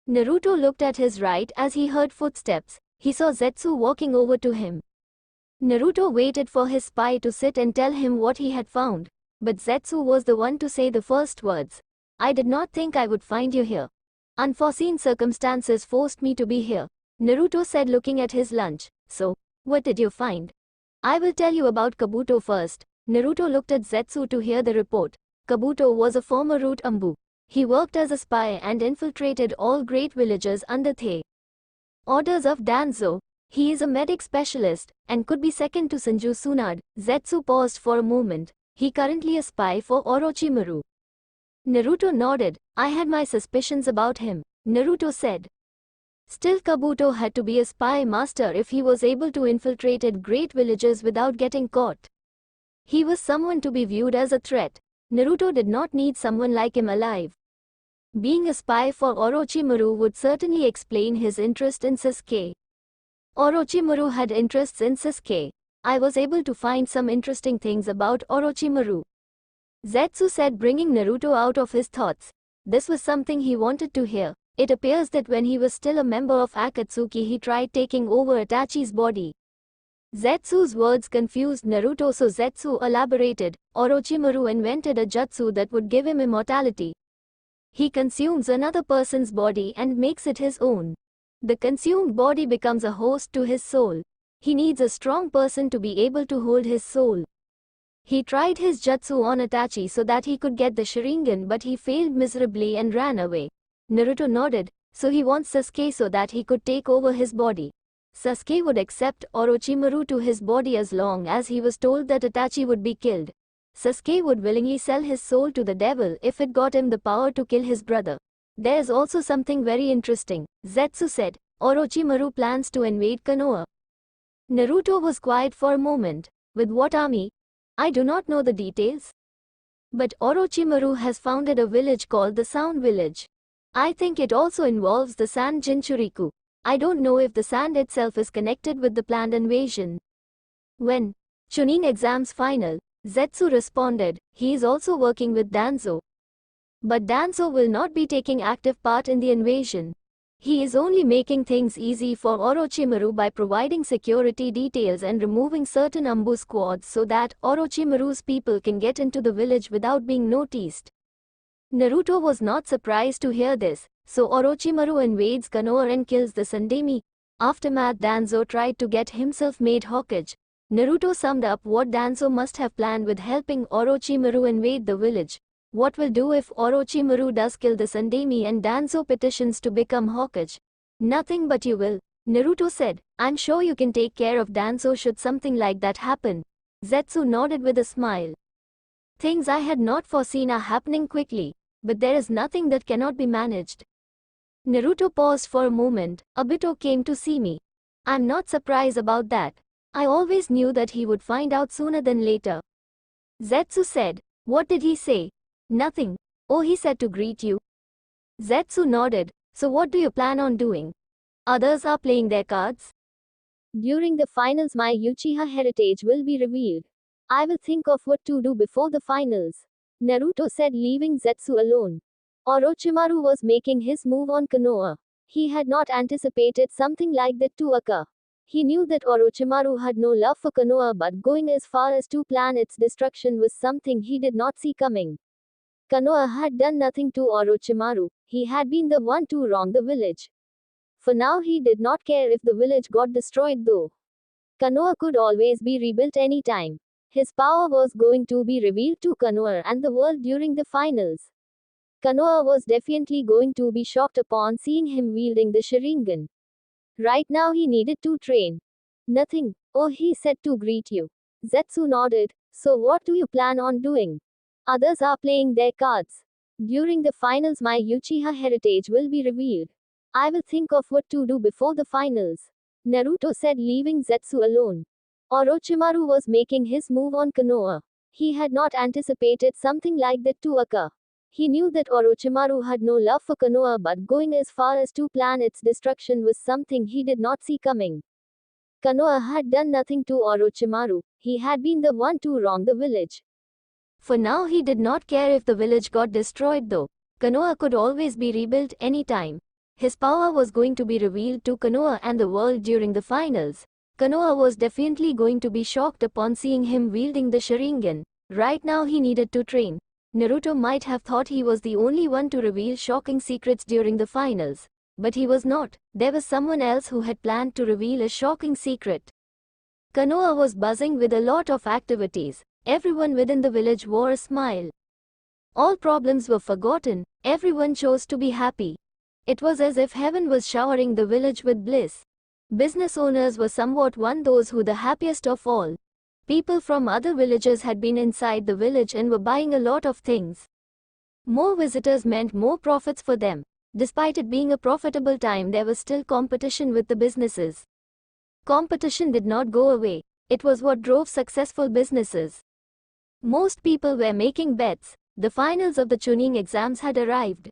Naruto looked at his right as he heard footsteps. He saw Zetsu walking over to him. Naruto waited for his spy to sit and tell him what he had found. But Zetsu was the one to say the first words. I did not think I would find you here. Unforeseen circumstances forced me to be here, Naruto said, looking at his lunch. So, what did you find? I will tell you about Kabuto first. Naruto looked at Zetsu to hear the report. Kabuto was a former root Ambu. He worked as a spy and infiltrated all great villages under the orders of Danzo. He is a medic specialist and could be second to Sanju Tsunade. Zetsu paused for a moment. He currently a spy for Orochimaru. Naruto nodded. I had my suspicions about him, Naruto said. Still, Kabuto had to be a spy master if he was able to infiltrate great villages without getting caught. He was someone to be viewed as a threat. Naruto did not need someone like him alive. Being a spy for Orochimaru would certainly explain his interest in Sasuke. Orochimaru had interests in Sasuke. I was able to find some interesting things about Orochimaru, Zetsu said, bringing Naruto out of his thoughts. This was something he wanted to hear. It appears that when he was still a member of Akatsuki he tried taking over Itachi's body. Zetsu's words confused Naruto, so Zetsu elaborated. Orochimaru invented a jutsu that would give him immortality. He consumes another person's body and makes it his own. The consumed body becomes a host to his soul. He needs a strong person to be able to hold his soul. He tried his jutsu on Itachi so that he could get the Sharingan, but he failed miserably and ran away. Naruto nodded. So he wants Sasuke so that he could take over his body. Sasuke would accept Orochimaru to his body as long as he was told that Itachi would be killed. Sasuke would willingly sell his soul to the devil if it got him the power to kill his brother. There's also something very interesting, Zetsu said. Orochimaru plans to invade Konoha. Naruto was quiet for a moment. With what army? I do not know the details. But Orochimaru has founded a village called the Sound Village. I think it also involves the Sand Jinchuriku. I don't know if the sand itself is connected with the planned invasion. When Chunin exams final, Zetsu responded, he is also working with Danzo. But Danzo will not be taking active part in the invasion. He is only making things easy for Orochimaru by providing security details and removing certain ambush squads so that Orochimaru's people can get into the village without being noticed. Naruto was not surprised to hear this, so Orochimaru invades Konoha and kills the Sandemi. Aftermath, Danzo tried to get himself made Hokage. Naruto summed up what Danzo must have planned with helping Orochimaru invade the village. What will do if Orochimaru does kill the Sandemi and Danzo petitions to become Hokage? Nothing, but you will, Naruto said. I'm sure you can take care of Danzo should something like that happen. Zetsu nodded with a smile. Things I had not foreseen are happening quickly, but there is nothing that cannot be managed. Naruto paused for a moment. Obito came to see me. I'm not surprised about that. I always knew that he would find out sooner than later. Zetsu said. What did he say? Nothing. Oh, he said to greet you. Zetsu nodded. So what do you plan on doing? Others are playing their cards. During the finals my Uchiha heritage will be revealed. I will think of what to do before the finals, Naruto said, leaving Zetsu alone. Orochimaru was making his move on Konoha. He had not anticipated something like that to occur. He knew that Orochimaru had no love for Konoha, but going as far as to plan its destruction was something he did not see coming. Konoha had done nothing to Orochimaru. He had been the one to wrong the village. For now he did not care if the village got destroyed though. Konoha could always be rebuilt any time. His power was going to be revealed to Konoha and the world during the finals. Konoha was definitely going to be shocked upon seeing him wielding the Sharingan. Right now he needed to train. Nothing. Oh, he said to greet you. Zetsu nodded. So what do you plan on doing? Others are playing their cards. During the finals my Uchiha heritage will be revealed. I will think of what to do before the finals, Naruto said, leaving Zetsu alone. Orochimaru was making his move on Konoha. He had not anticipated something like that to occur. He knew that Orochimaru had no love for Konoha, but going as far as to plan its destruction was something he did not see coming. Konoha had done nothing to Orochimaru. He had been the one to wrong the village. For now he did not care if the village got destroyed though. Konoha could always be rebuilt any time. His power was going to be revealed to Konoha and the world during the finals. Konoha was definitely going to be shocked upon seeing him wielding the Sharingan. Right now he needed to train. Naruto might have thought he was the only one to reveal shocking secrets during the finals. But he was not. There was someone else who had planned to reveal a shocking secret. Konoha was buzzing with a lot of activities. Everyone within the village wore a smile. All problems were forgotten. Everyone chose to be happy. It was as if heaven was showering the village with bliss. Business owners were somewhat those who the happiest of all. People from other villages had been inside the village and were buying a lot of things. More visitors meant more profits for them. Despite it being a profitable time, there was still competition with the businesses. Competition did not go away. It was what drove successful businesses. Most people were making bets. The finals of the Chunin exams had arrived.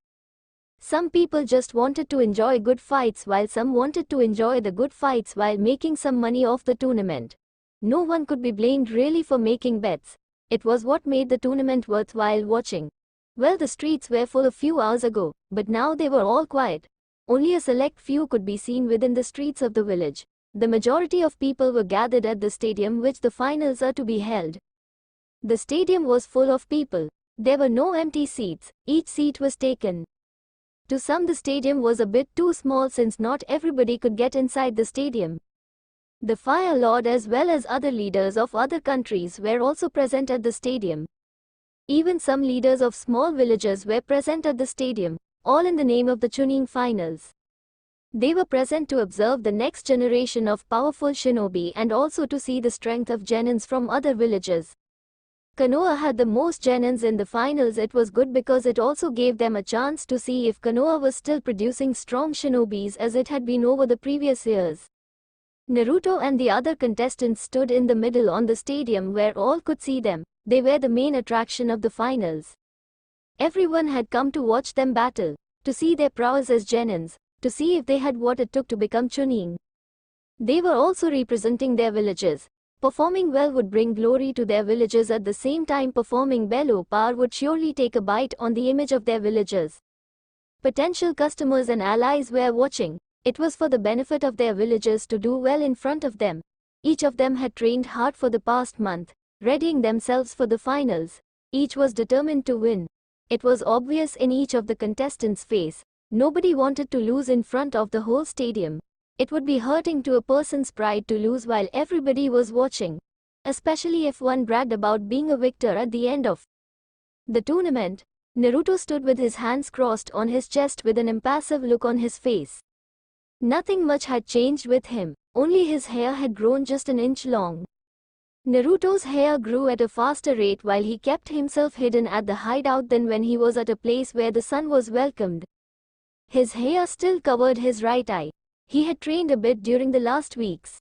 Some people just wanted to enjoy good fights, while some wanted to enjoy the good fights while making some money off the tournament. No one could be blamed really for making bets. It was what made the tournament worthwhile watching. Well, the streets were full a few hours ago, but now they were all quiet. Only a select few could be seen within the streets of the village. The majority of people were gathered at the stadium which the finals are to be held. The stadium was full of people. There were no empty seats. Each seat was taken. To some, the stadium was a bit too small since not everybody could get inside the stadium. The Fire Lord as well as other leaders of other countries were also present at the stadium. Even some leaders of small villages were present at the stadium, all in the name of the Chunin finals. They were present to observe the next generation of powerful shinobi and also to see the strength of genins from other villages. Konoha had the most genins in the finals. It was good because it also gave them a chance to see if Konoha was still producing strong shinobis as it had been over the previous years. Naruto and the other contestants stood in the middle on the stadium where all could see them. They were the main attraction of the finals. Everyone had come to watch them battle, to see their prowess as genins, to see if they had what it took to become Chunin. They were also representing their villages. Performing well would bring glory to their villages, at the same time performing below par would surely take a bite on the image of their villages. Potential customers and allies were watching. It was for the benefit of their villages to do well in front of them. Each of them had trained hard for the past month, readying themselves for the finals. Each was determined to win. It was obvious in each of the contestants' face. Nobody wanted to lose in front of the whole stadium. It would be hurting to a person's pride to lose while everybody was watching, especially if one bragged about being a victor at the end of the tournament. Naruto stood with his hands crossed on his chest with an impassive look on his face. Nothing much had changed with him, only his hair had grown just an inch long. Naruto's hair grew at a faster rate while he kept himself hidden at the hideout than when he was at a place where the sun was welcomed. His hair still covered his right eye. He had trained a bit during the last weeks.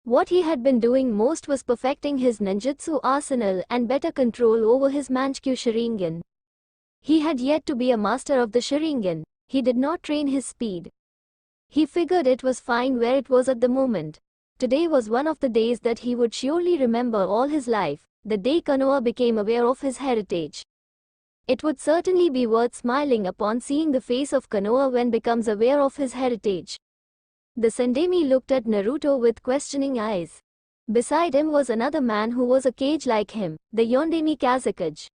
What he had been doing most was perfecting his ninjutsu arsenal and better control over his Manchikyu Sharingan. He had yet to be a master of the Sharingan. He did not train his speed. He figured it was fine where it was at the moment. Today was one of the days that he would surely remember all his life, the day Konoha became aware of his heritage. It would certainly be worth smiling upon seeing the face of Konoha when becomes aware of his heritage. The Sandemi looked at Naruto with questioning eyes. Beside him was another man who was a cage like him, the Yondemi Kazekage.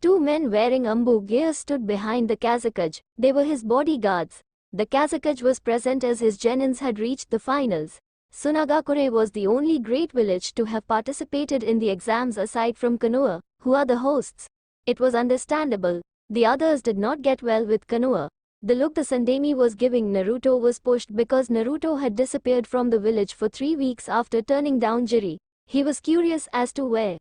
Two men wearing Ambu gear stood behind the Kazekage. They were his bodyguards. The Kazekage was present as his genins had reached the finals. Sunagakure was the only great village to have participated in the exams aside from Konoha, who are the hosts. It was understandable. The others did not get well with Konoha. The look the Sandemi was giving Naruto was pushed because Naruto had disappeared from the village for 3 weeks after turning down Jiri. He was curious as to where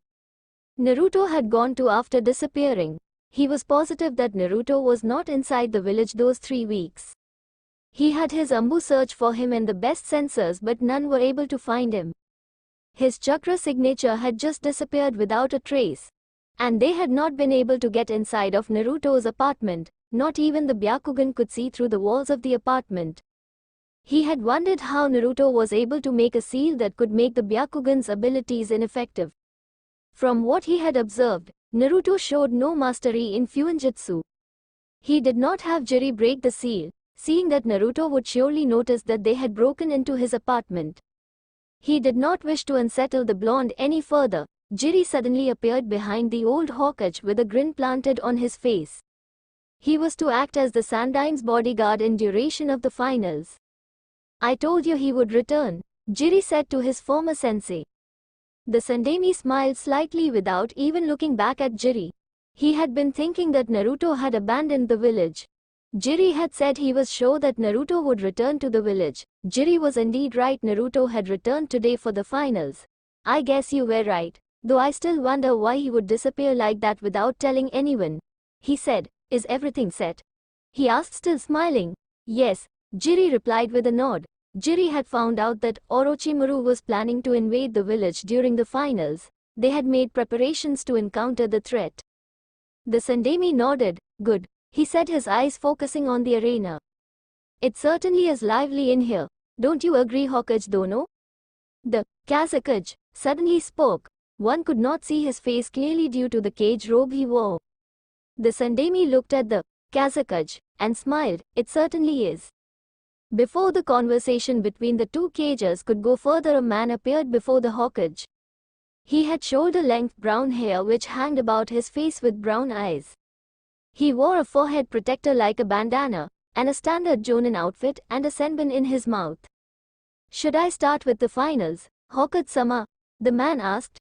Naruto had gone to after disappearing. He was positive that Naruto was not inside the village those 3 weeks. He had his Ambu search for him and the best sensors, but none were able to find him. His chakra signature had just disappeared without a trace. And they had not been able to get inside of Naruto's apartment. Not even the Byakugan could see through the walls of the apartment. He had wondered how Naruto was able to make a seal that could make the Byakugan's abilities ineffective. From what he had observed, Naruto showed no mastery in Fuinjutsu. He did not have Jiri break the seal, seeing that Naruto would surely notice that they had broken into his apartment. He did not wish to unsettle the blonde any further. Jiri suddenly appeared behind the old Hokage with a grin planted on his face. He was to act as the Sandaim's bodyguard in duration of the finals. I told you he would return, Jiri said to his former sensei. The Sandemi smiled slightly without even looking back at Jiri. He had been thinking that Naruto had abandoned the village. Jiri had said he was sure that Naruto would return to the village. Jiri was indeed right. Naruto had returned today for the finals. I guess you were right, though I still wonder why he would disappear like that without telling anyone. he said. Is everything set? He asked, still smiling. Yes, Jiri replied with a nod. Jiri had found out that Orochimaru was planning to invade the village during the finals. They had made preparations to encounter the threat. The Sandemi nodded. Good, he said, his eyes focusing on the arena. It certainly is lively in here. Don't you agree, Hokage Dono? The Kazakage suddenly spoke. One could not see his face clearly due to the cage robe he wore. The Sandemi looked at the Kazakage and smiled. It certainly is. Before the conversation between the two cages could go further, a man appeared before the Hokage. He had shoulder-length brown hair which hung about his face with brown eyes. He wore a forehead protector like a bandana, and a standard Jonin outfit and a senbon in his mouth. Should I start with the finals, Hokage-sama? The man asked.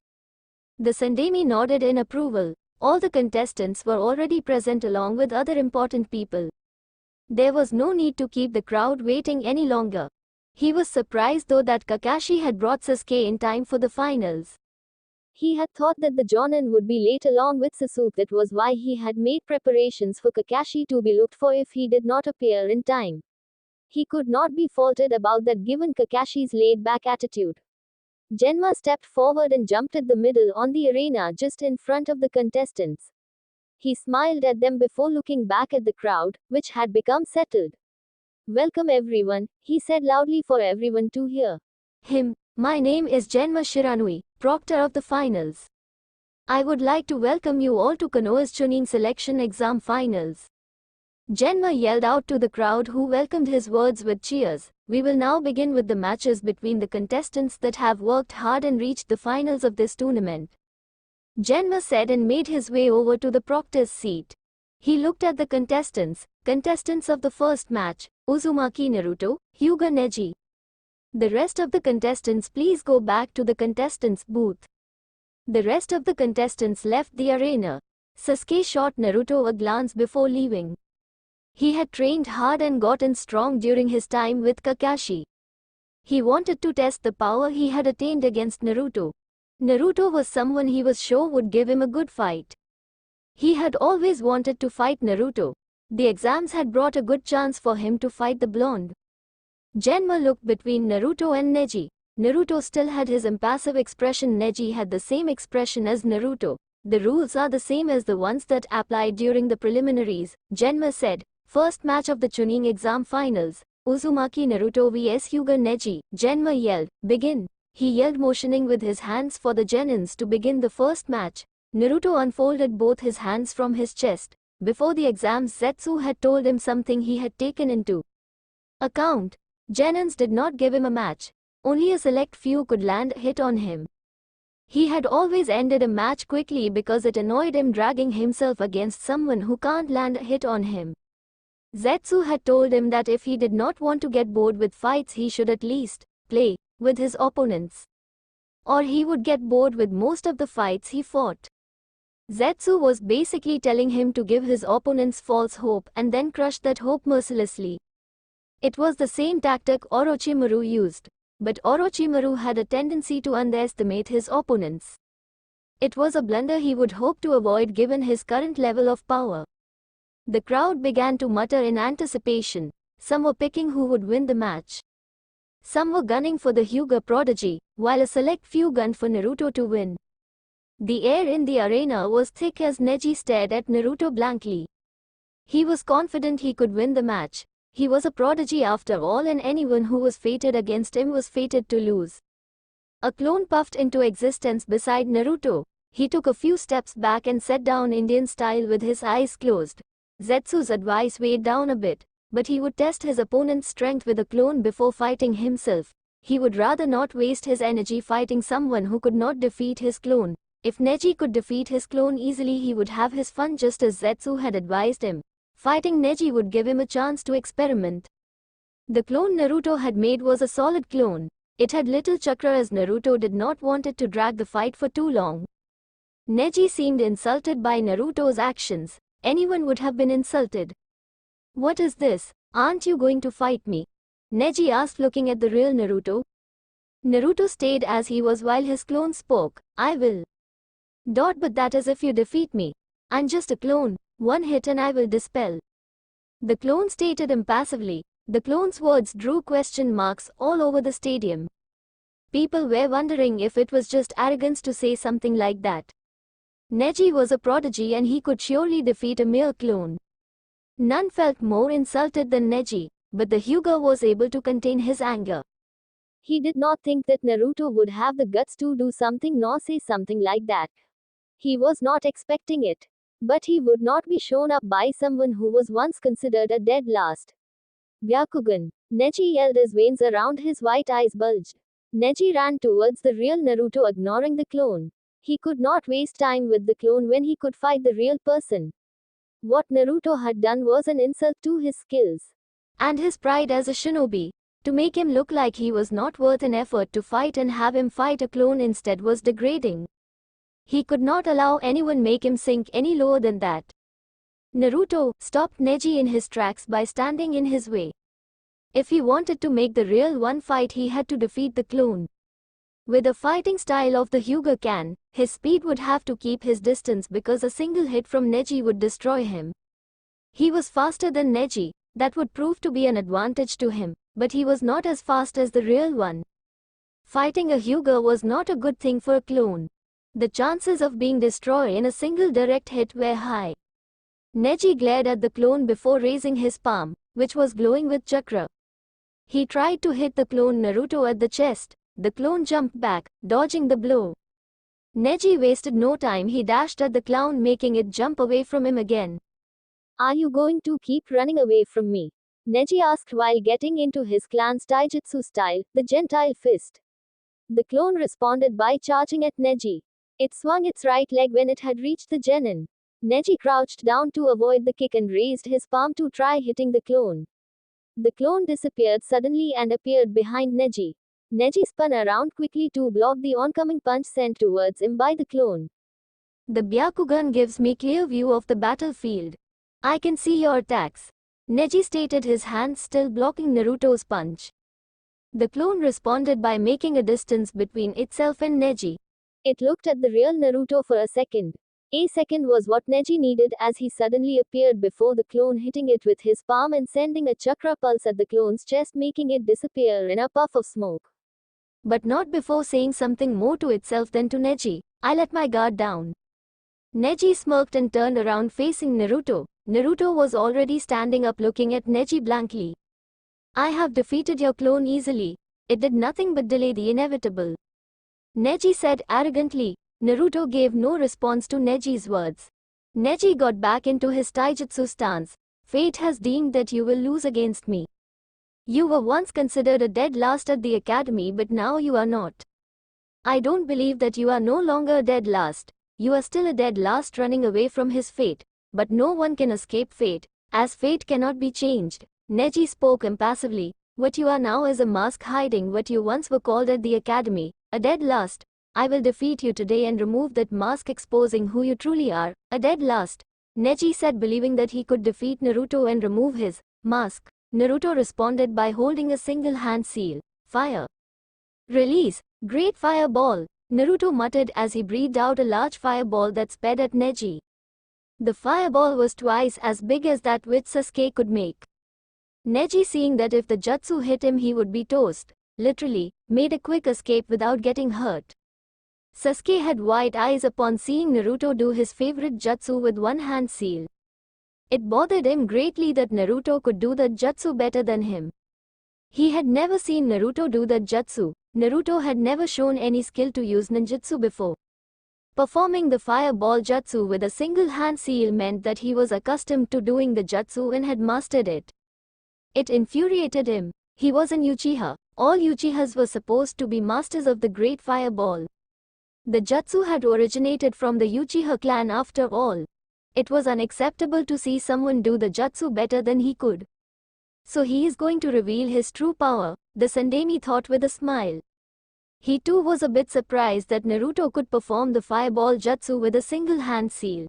The Sandemi nodded in approval. All the contestants were already present along with other important people. There was no need to keep the crowd waiting any longer. He was surprised though that Kakashi had brought Sasuke in time for the finals. He had thought that the Jonin would be late along with Sasuke. That was why he had made preparations for Kakashi to be looked for if he did not appear in time. He could not be faulted about that given Kakashi's laid-back attitude. Genma stepped forward and jumped at the middle on the arena just in front of the contestants. He smiled at them before looking back at the crowd, which had become settled. Welcome everyone, he said loudly for everyone to hear him. My name is Genma Shiranui, proctor of the finals. I would like to welcome you all to Konoha's Chunin selection exam finals. Genma yelled out to the crowd, who welcomed his words with cheers. We will now begin with the matches between the contestants that have worked hard and reached the finals of this tournament. Genma said and made his way over to the proctor's seat. He looked at the contestants of the first match, Uzumaki Naruto, Hyuga Neji. The rest of the contestants, please go back to the contestants' booth. The rest of the contestants left the arena. Sasuke shot Naruto a glance before leaving. He had trained hard and gotten strong during his time with Kakashi. He wanted to test the power he had attained against Naruto. Naruto was someone he was sure would give him a good fight. He had always wanted to fight Naruto. The exams had brought a good chance for him to fight the blonde. Genma looked between Naruto and Neji. Naruto still had his impassive expression. Neji had the same expression as Naruto. The rules are the same as the ones that applied during the preliminaries, Genma said. First match of the Chunin exam finals, Uzumaki Naruto vs Hyuga Neji. Genma yelled, begin. He yelled, motioning with his hands for the Genins to begin the first match. Naruto unfolded both his hands from his chest. Before the exams, Zetsu had told him something he had taken into account. Genins did not give him a match. Only a select few could land a hit on him. He had always ended a match quickly because it annoyed him dragging himself against someone who can't land a hit on him. Zetsu had told him that if he did not want to get bored with fights, he should at least play with his opponents, or he would get bored with most of the fights he fought. Zetsu was basically telling him to give his opponents false hope and then crush that hope mercilessly. It was the same tactic Orochimaru used, but Orochimaru had a tendency to underestimate his opponents. It was a blunder he would hope to avoid given his current level of power. The crowd began to mutter in anticipation. Some were picking who would win the match. Some were gunning for the Hyuga prodigy, while a select few gunned for Naruto to win. The air in the arena was thick as Neji stared at Naruto blankly. He was confident he could win the match. He was a prodigy after all, and anyone who was fated against him was fated to lose. A clone puffed into existence beside Naruto. He took a few steps back and sat down Indian style with his eyes closed. Zetsu's advice weighed down a bit, but he would test his opponent's strength with a clone before fighting himself. He would rather not waste his energy fighting someone who could not defeat his clone. If Neji could defeat his clone easily, he would have his fun just as Zetsu had advised him. Fighting Neji would give him a chance to experiment. The clone Naruto had made was a solid clone. It had little chakra as Naruto did not want it to drag the fight for too long. Neji seemed insulted by Naruto's actions. Anyone would have been insulted. What is this? Aren't you going to fight me? Neji asked, looking at the real Naruto. Naruto stayed as he was while his clone spoke. I will. But that is if you defeat me. I'm just a clone. One hit and I will dispel. The clone stated impassively. The clone's words drew question marks all over the stadium. People were wondering if it was just arrogance to say something like that. Neji was a prodigy and he could surely defeat a mere clone. None felt more insulted than Neji, but the Hyuga was able to contain his anger. He did not think that Naruto would have the guts to do something nor say something like that. He was not expecting it. But he would not be shown up by someone who was once considered a dead last. Byakugan. Neji yelled as veins around his white eyes bulged. Neji ran towards the real Naruto, ignoring the clone. He could not waste time with the clone when he could fight the real person. What Naruto had done was an insult to his skills and his pride as a shinobi. To make him look like he was not worth an effort to fight and have him fight a clone instead was degrading. He could not allow anyone make him sink any lower than that. Naruto stopped Neji in his tracks by standing in his way. If he wanted to make the real one fight, he had to defeat the clone. With the fighting style of the Hyuga Can, his speed would have to keep his distance because a single hit from Neji would destroy him. He was faster than Neji, that would prove to be an advantage to him, but he was not as fast as the real one. Fighting a Hyuga was not a good thing for a clone. The chances of being destroyed in a single direct hit were high. Neji glared at the clone before raising his palm, which was glowing with chakra. He tried to hit the clone Naruto at the chest. The clone jumped back, dodging the blow. Neji wasted no time. He dashed at the clown, making it jump away from him again. "Are you going to keep running away from me?" Neji asked while getting into his clan's taijutsu style, the Gentile Fist. The clone responded by charging at Neji. It swung its right leg when it had reached the genin. Neji crouched down to avoid the kick and raised his palm to try hitting the clone. The clone disappeared suddenly and appeared behind Neji. Neji spun around quickly to block the oncoming punch sent towards him by the clone. "The Byakugan gives me clear view of the battlefield. I can see your attacks," Neji stated, his hands still blocking Naruto's punch. The clone responded by making a distance between itself and Neji. It looked at the real Naruto for a second. A second was what Neji needed, as he suddenly appeared before the clone, hitting it with his palm and sending a chakra pulse at the clone's chest, making it disappear in a puff of smoke. But not before saying something more to itself than to Neji. "I let my guard down." Neji smirked and turned around facing Naruto. Naruto was already standing up looking at Neji blankly. "I have defeated your clone easily. It did nothing but delay the inevitable," Neji said arrogantly. Naruto gave no response to Neji's words. Neji got back into his taijutsu stance. "Fate has deemed that you will lose against me. You were once considered a dead last at the academy, but now you are not. I don't believe that you are no longer a dead last. You are still a dead last running away from his fate. But no one can escape fate, as fate cannot be changed." Neji spoke impassively. "What you are now is a mask hiding what you once were called at the academy, a dead last. I will defeat you today and remove that mask, exposing who you truly are, a dead last," Neji said, believing that he could defeat Naruto and remove his mask. Naruto responded by holding a single hand seal. "Fire! Release! Great fireball!" Naruto muttered as he breathed out a large fireball that sped at Neji. The fireball was twice as big as that which Sasuke could make. Neji, seeing that if the jutsu hit him he would be toast, literally, made a quick escape without getting hurt. Sasuke had wide eyes upon seeing Naruto do his favorite jutsu with one hand seal. It bothered him greatly that Naruto could do the jutsu better than him. He had never seen Naruto do the jutsu. Naruto had never shown any skill to use ninjutsu before. Performing the fireball jutsu with a single hand seal meant that he was accustomed to doing the jutsu and had mastered it. It infuriated him. He was an Uchiha. All Uchihas were supposed to be masters of the great fireball. The jutsu had originated from the Uchiha clan after all. It was unacceptable to see someone do the jutsu better than he could. So he is going to reveal his true power, the Sandemi thought with a smile. He too was a bit surprised that Naruto could perform the fireball jutsu with a single hand seal.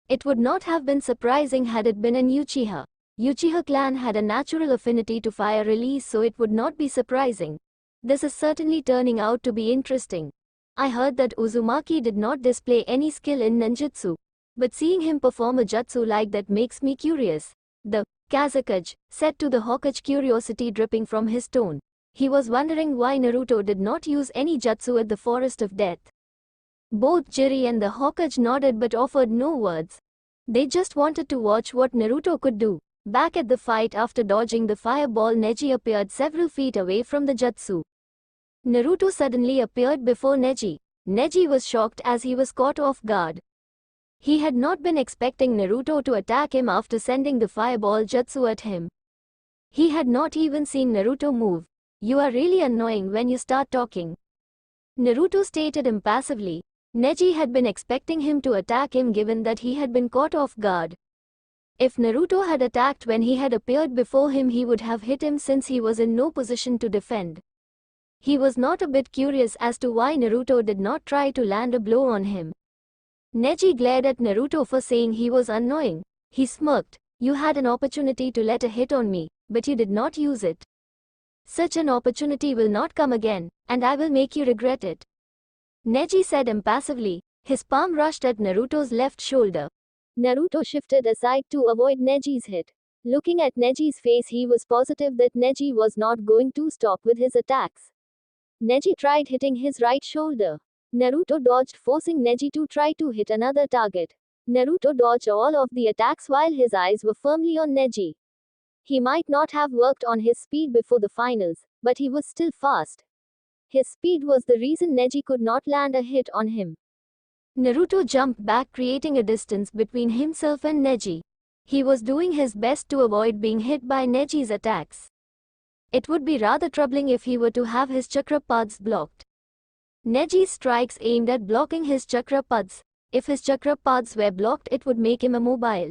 It would not have been surprising had it been an Uchiha. Uchiha clan had a natural affinity to fire release, so it would not be surprising. This is certainly turning out to be interesting. I heard that Uzumaki did not display any skill in ninjutsu. But seeing him perform a jutsu like that makes me curious. The Kazakage said to the Hokage, curiosity dripping from his tone. He was wondering why Naruto did not use any jutsu at the Forest of Death. Both Jiri and the Hokage nodded but offered no words. They just wanted to watch what Naruto could do. Back at the fight, after dodging the fireball, Neji appeared several feet away from the jutsu. Naruto suddenly appeared before Neji. Neji was shocked as he was caught off guard. He had not been expecting Naruto to attack him after sending the fireball jutsu at him. He had not even seen Naruto move. "You are really annoying when you start talking," Naruto stated impassively. Neji had been expecting him to attack him given that he had been caught off guard. If Naruto had attacked when he had appeared before him, he would have hit him since he was in no position to defend. He was not a bit curious as to why Naruto did not try to land a blow on him. Neji glared at Naruto for saying he was annoying. He smirked. "You had an opportunity to let a hit on me, but you did not use it. Such an opportunity will not come again, and I will make you regret it," Neji said impassively. His palm rushed at Naruto's left shoulder. Naruto shifted aside to avoid Neji's hit. Looking at Neji's face, he was positive that Neji was not going to stop with his attacks. Neji tried hitting his right shoulder. Naruto dodged, forcing Neji to try to hit another target. Naruto dodged all of the attacks while his eyes were firmly on Neji. He might not have worked on his speed before the finals, but he was still fast. His speed was the reason Neji could not land a hit on him. Naruto jumped back, creating a distance between himself and Neji. He was doing his best to avoid being hit by Neji's attacks. It would be rather troubling if he were to have his chakra paths blocked. Neji's strikes aimed at blocking his chakra paths. If his chakra paths were blocked, it would make him immobile.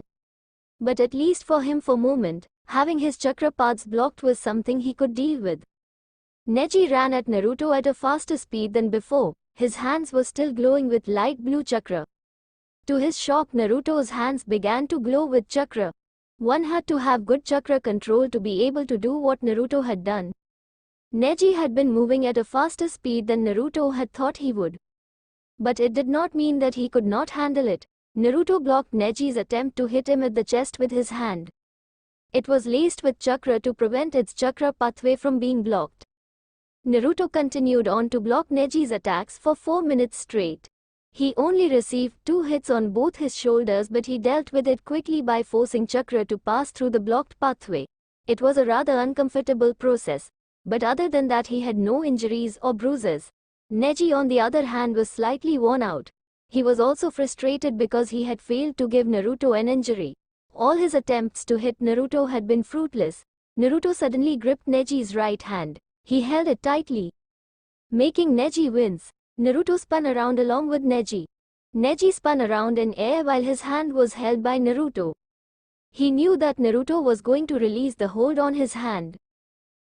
But at least for him, for a moment, having his chakra paths blocked was something he could deal with. Neji ran at Naruto at a faster speed than before. His hands were still glowing with light blue chakra. To his shock, Naruto's hands began to glow with chakra. One had to have good chakra control to be able to do what Naruto had done. Neji had been moving at a faster speed than Naruto had thought he would. But it did not mean that he could not handle it. Naruto blocked Neji's attempt to hit him at the chest with his hand. It was laced with chakra to prevent its chakra pathway from being blocked. Naruto continued on to block Neji's attacks for 4 minutes straight. He only received 2 hits on both his shoulders, but he dealt with it quickly by forcing chakra to pass through the blocked pathway. It was a rather uncomfortable process, but other than that he had no injuries or bruises. Neji, on the other hand, was slightly worn out. He was also frustrated because he had failed to give Naruto an injury. All his attempts to hit Naruto had been fruitless. Naruto suddenly gripped Neji's right hand. He held it tightly, making Neji wince. Naruto spun around along with Neji. Neji spun around in air while his hand was held by Naruto. He knew that Naruto was going to release the hold on his hand.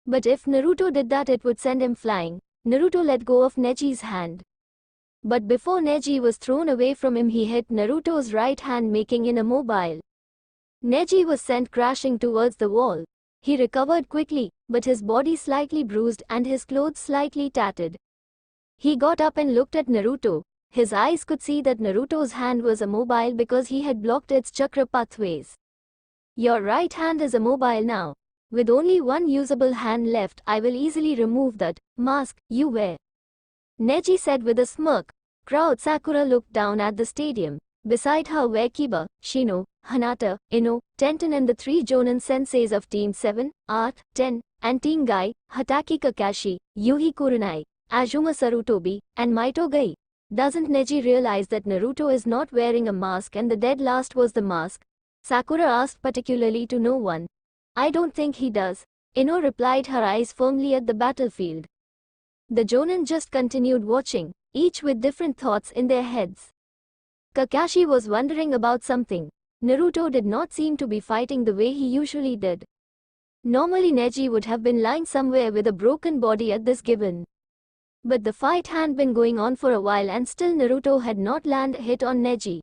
But if Naruto did that, it would send him flying. Naruto let go of Neji's hand. But before Neji was thrown away from him, he hit Naruto's right hand, making him immobile. Neji was sent crashing towards the wall. He recovered quickly, but his body slightly bruised and his clothes slightly tattered. He got up and looked at Naruto. His eyes could see that Naruto's hand was immobile because he had blocked its chakra pathways. "Your right hand is immobile now. With only one usable hand left, I will easily remove that mask you wear," Neji said with a smirk. Crowd. Sakura looked down at the stadium. Beside her were Kiba, Shino, Hinata, Ino, Tenten and the 3 Jonin senseis of Team 7, Art, 10, and Team Guy, Hataki Kakashi, Yuhi Kurenai, Azuma Sarutobi, and Maito Gai. Doesn't Neji realize that Naruto is not wearing a mask and the dead last was the mask? Sakura asked, particularly to no one. "I don't think he does," Ino replied, her eyes firmly at the battlefield. The Jonin just continued watching, each with different thoughts in their heads. Kakashi was wondering about something. Naruto did not seem to be fighting the way he usually did. Normally Neji would have been lying somewhere with a broken body at this given. But the fight had been going on for a while and still Naruto had not landed a hit on Neji.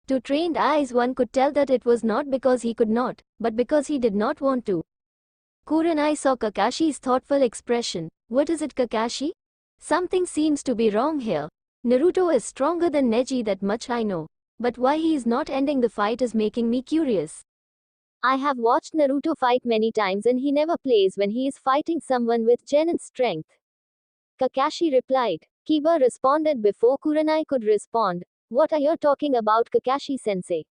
To trained eyes one could tell that it was not because he could not, but because he did not want to. Kurenai saw Kakashi's thoughtful expression. "What is it, Kakashi? Something seems to be wrong here. Naruto is stronger than Neji, that much I know. But why he is not ending the fight is making me curious. I have watched Naruto fight many times and he never plays when he is fighting someone with genuine strength. Kakashi replied. Kiba responded before Kurenai could respond. What are you talking about, Kakashi-sensei?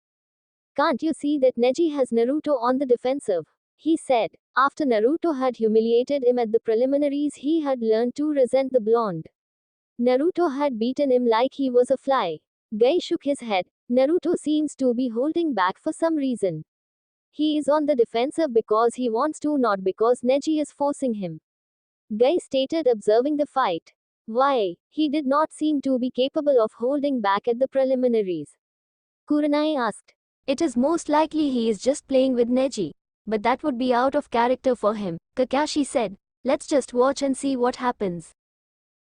Can't you see that Neji has Naruto on the defensive? He said. After Naruto had humiliated him at the preliminaries, he had learned to resent the blonde. Naruto had beaten him like he was a fly. Gai shook his head. Naruto seems to be holding back for some reason. He is on the defensive because he wants to, not because Neji is forcing him. Gai stated, observing the fight. Why? He did not seem to be capable of holding back at the preliminaries. Kurenai asked. It is most likely he is just playing with Neji. But that would be out of character for him, Kakashi said. Let's just watch and see what happens.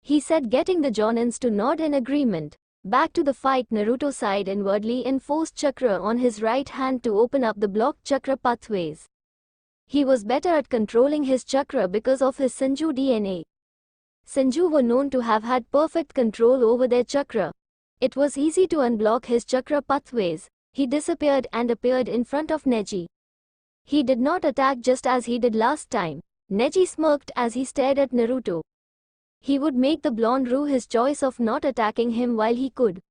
He said, getting the Jonins to nod in agreement. Back to the fight. Naruto sighed inwardly and forced chakra on his right hand to open up the blocked chakra pathways. He was better at controlling his chakra because of his Senju DNA. Senju were known to have had perfect control over their chakra. It was easy to unblock his chakra pathways. He disappeared and appeared in front of Neji. He did not attack just as he did last time. Neji smirked as he stared at Naruto. He would make the blonde rue his choice of not attacking him while he could.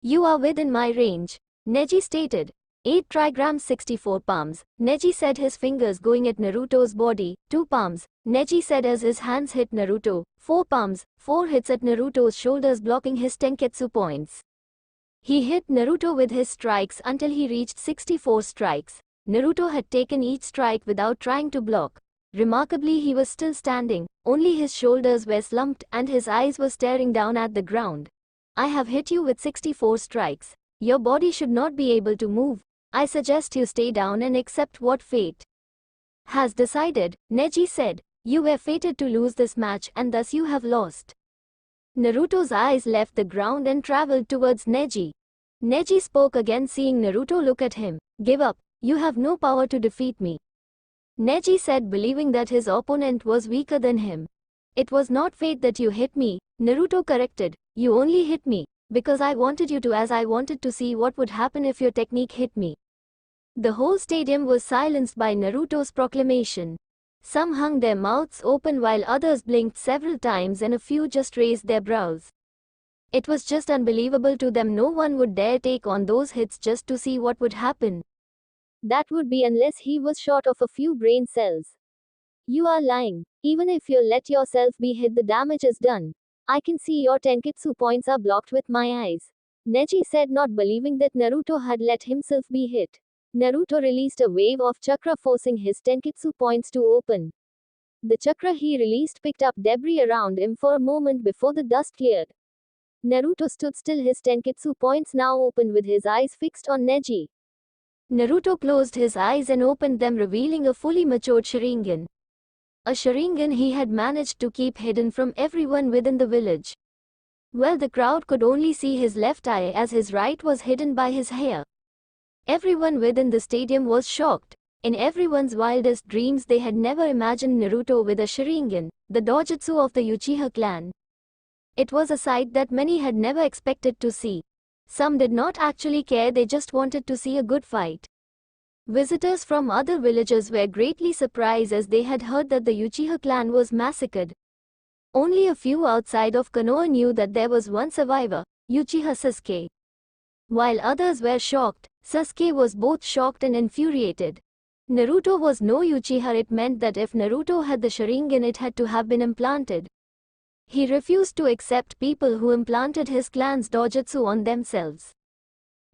You are within my range, Neji stated. 8 trigrams 64 palms, Neji said, his fingers going at Naruto's body. 2 palms, Neji said as his hands hit Naruto. 4 palms, 4 hits at Naruto's shoulders blocking his tenketsu points. He hit Naruto with his strikes until he reached 64 strikes. Naruto had taken each strike without trying to block. Remarkably, he was still standing, only his shoulders were slumped and his eyes were staring down at the ground. I have hit you with 64 strikes. Your body should not be able to move. I suggest you stay down and accept what fate has decided, Neji said. You were fated to lose this match and thus you have lost. Naruto's eyes left the ground and traveled towards Neji. Neji spoke again, seeing Naruto look at him. Give up. You have no power to defeat me. Neji said, believing that his opponent was weaker than him. It was not fate that you hit me, Naruto corrected. You only hit me because I wanted you to, as I wanted to see what would happen if your technique hit me. The whole stadium was silenced by Naruto's proclamation. Some hung their mouths open while others blinked several times and a few just raised their brows. It was just unbelievable to them. No one would dare take on those hits just to see what would happen. That would be unless he was short of a few brain cells. You are lying. Even if you let yourself be hit, the damage is done. I can see your tenketsu points are blocked with my eyes. Neji said, not believing that Naruto had let himself be hit. Naruto released a wave of chakra, forcing his tenketsu points to open. The chakra he released picked up debris around him for a moment before the dust cleared. Naruto stood still, his tenketsu points now open with his eyes fixed on Neji. Naruto closed his eyes and opened them, revealing a fully matured Sharingan. A Sharingan he had managed to keep hidden from everyone within the village. Well, the crowd could only see his left eye as his right was hidden by his hair. Everyone within the stadium was shocked. In everyone's wildest dreams they had never imagined Naruto with a Sharingan, the dojutsu of the Uchiha clan. It was a sight that many had never expected to see. Some did not actually care, they just wanted to see a good fight. Visitors from other villages were greatly surprised as they had heard that the Uchiha clan was massacred. Only a few outside of Konoha knew that there was one survivor, Uchiha Sasuke. While others were shocked, Sasuke was both shocked and infuriated. Naruto was no Uchiha. It meant that if Naruto had the Sharingan, it had to have been implanted. He refused to accept people who implanted his clan's dojutsu on themselves.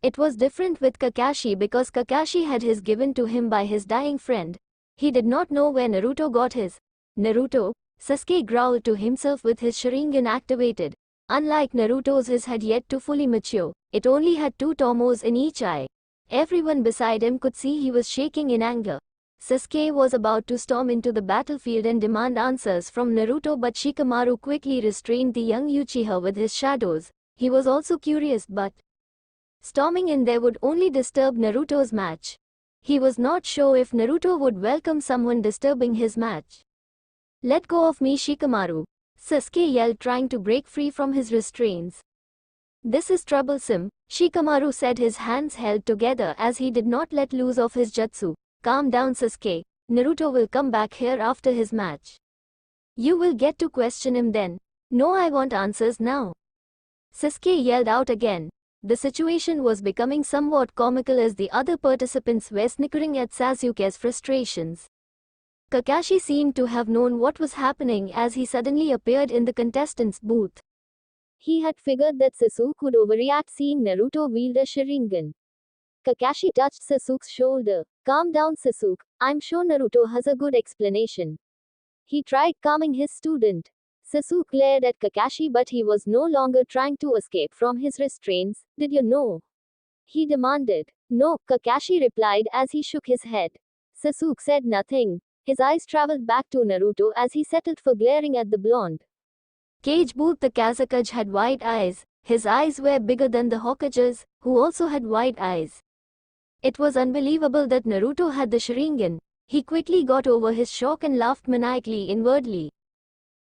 It was different with Kakashi because Kakashi had his given to him by his dying friend. He did not know where Naruto got his. Naruto, Sasuke growled to himself with his Sharingan activated. Unlike Naruto's, his had yet to fully mature. It only had 2 tomos in each eye. Everyone beside him could see he was shaking in anger. Sasuke was about to storm into the battlefield and demand answers from Naruto, but Shikamaru quickly restrained the young Uchiha with his shadows. He was also curious, but storming in there would only disturb Naruto's match. He was not sure if Naruto would welcome someone disturbing his match. Let go of me, Shikamaru, Sasuke yelled, trying to break free from his restraints. This is troublesome, Shikamaru said, his hands held together as he did not let loose of his jutsu. Calm down, Sasuke. Naruto will come back here after his match. You will get to question him then. No, I want answers now. Sasuke yelled out again. The situation was becoming somewhat comical as the other participants were snickering at Sasuke's frustrations. Kakashi seemed to have known what was happening as he suddenly appeared in the contestants' booth. He had figured that Sasuke would overreact seeing Naruto wield a Sharingan. Kakashi touched Sasuke's shoulder. Calm down, Sasuke. I'm sure Naruto has a good explanation. He tried calming his student. Sasuke glared at Kakashi, but he was no longer trying to escape from his restraints. Did you know? He demanded. No, Kakashi replied as he shook his head. Sasuke said nothing. His eyes traveled back to Naruto as he settled for glaring at the blonde. Cage booth. The Kazekage had white eyes. His eyes were bigger than the Hokage's, who also had white eyes. It was unbelievable that Naruto had the Sharingan. He quickly got over his shock and laughed maniacally inwardly.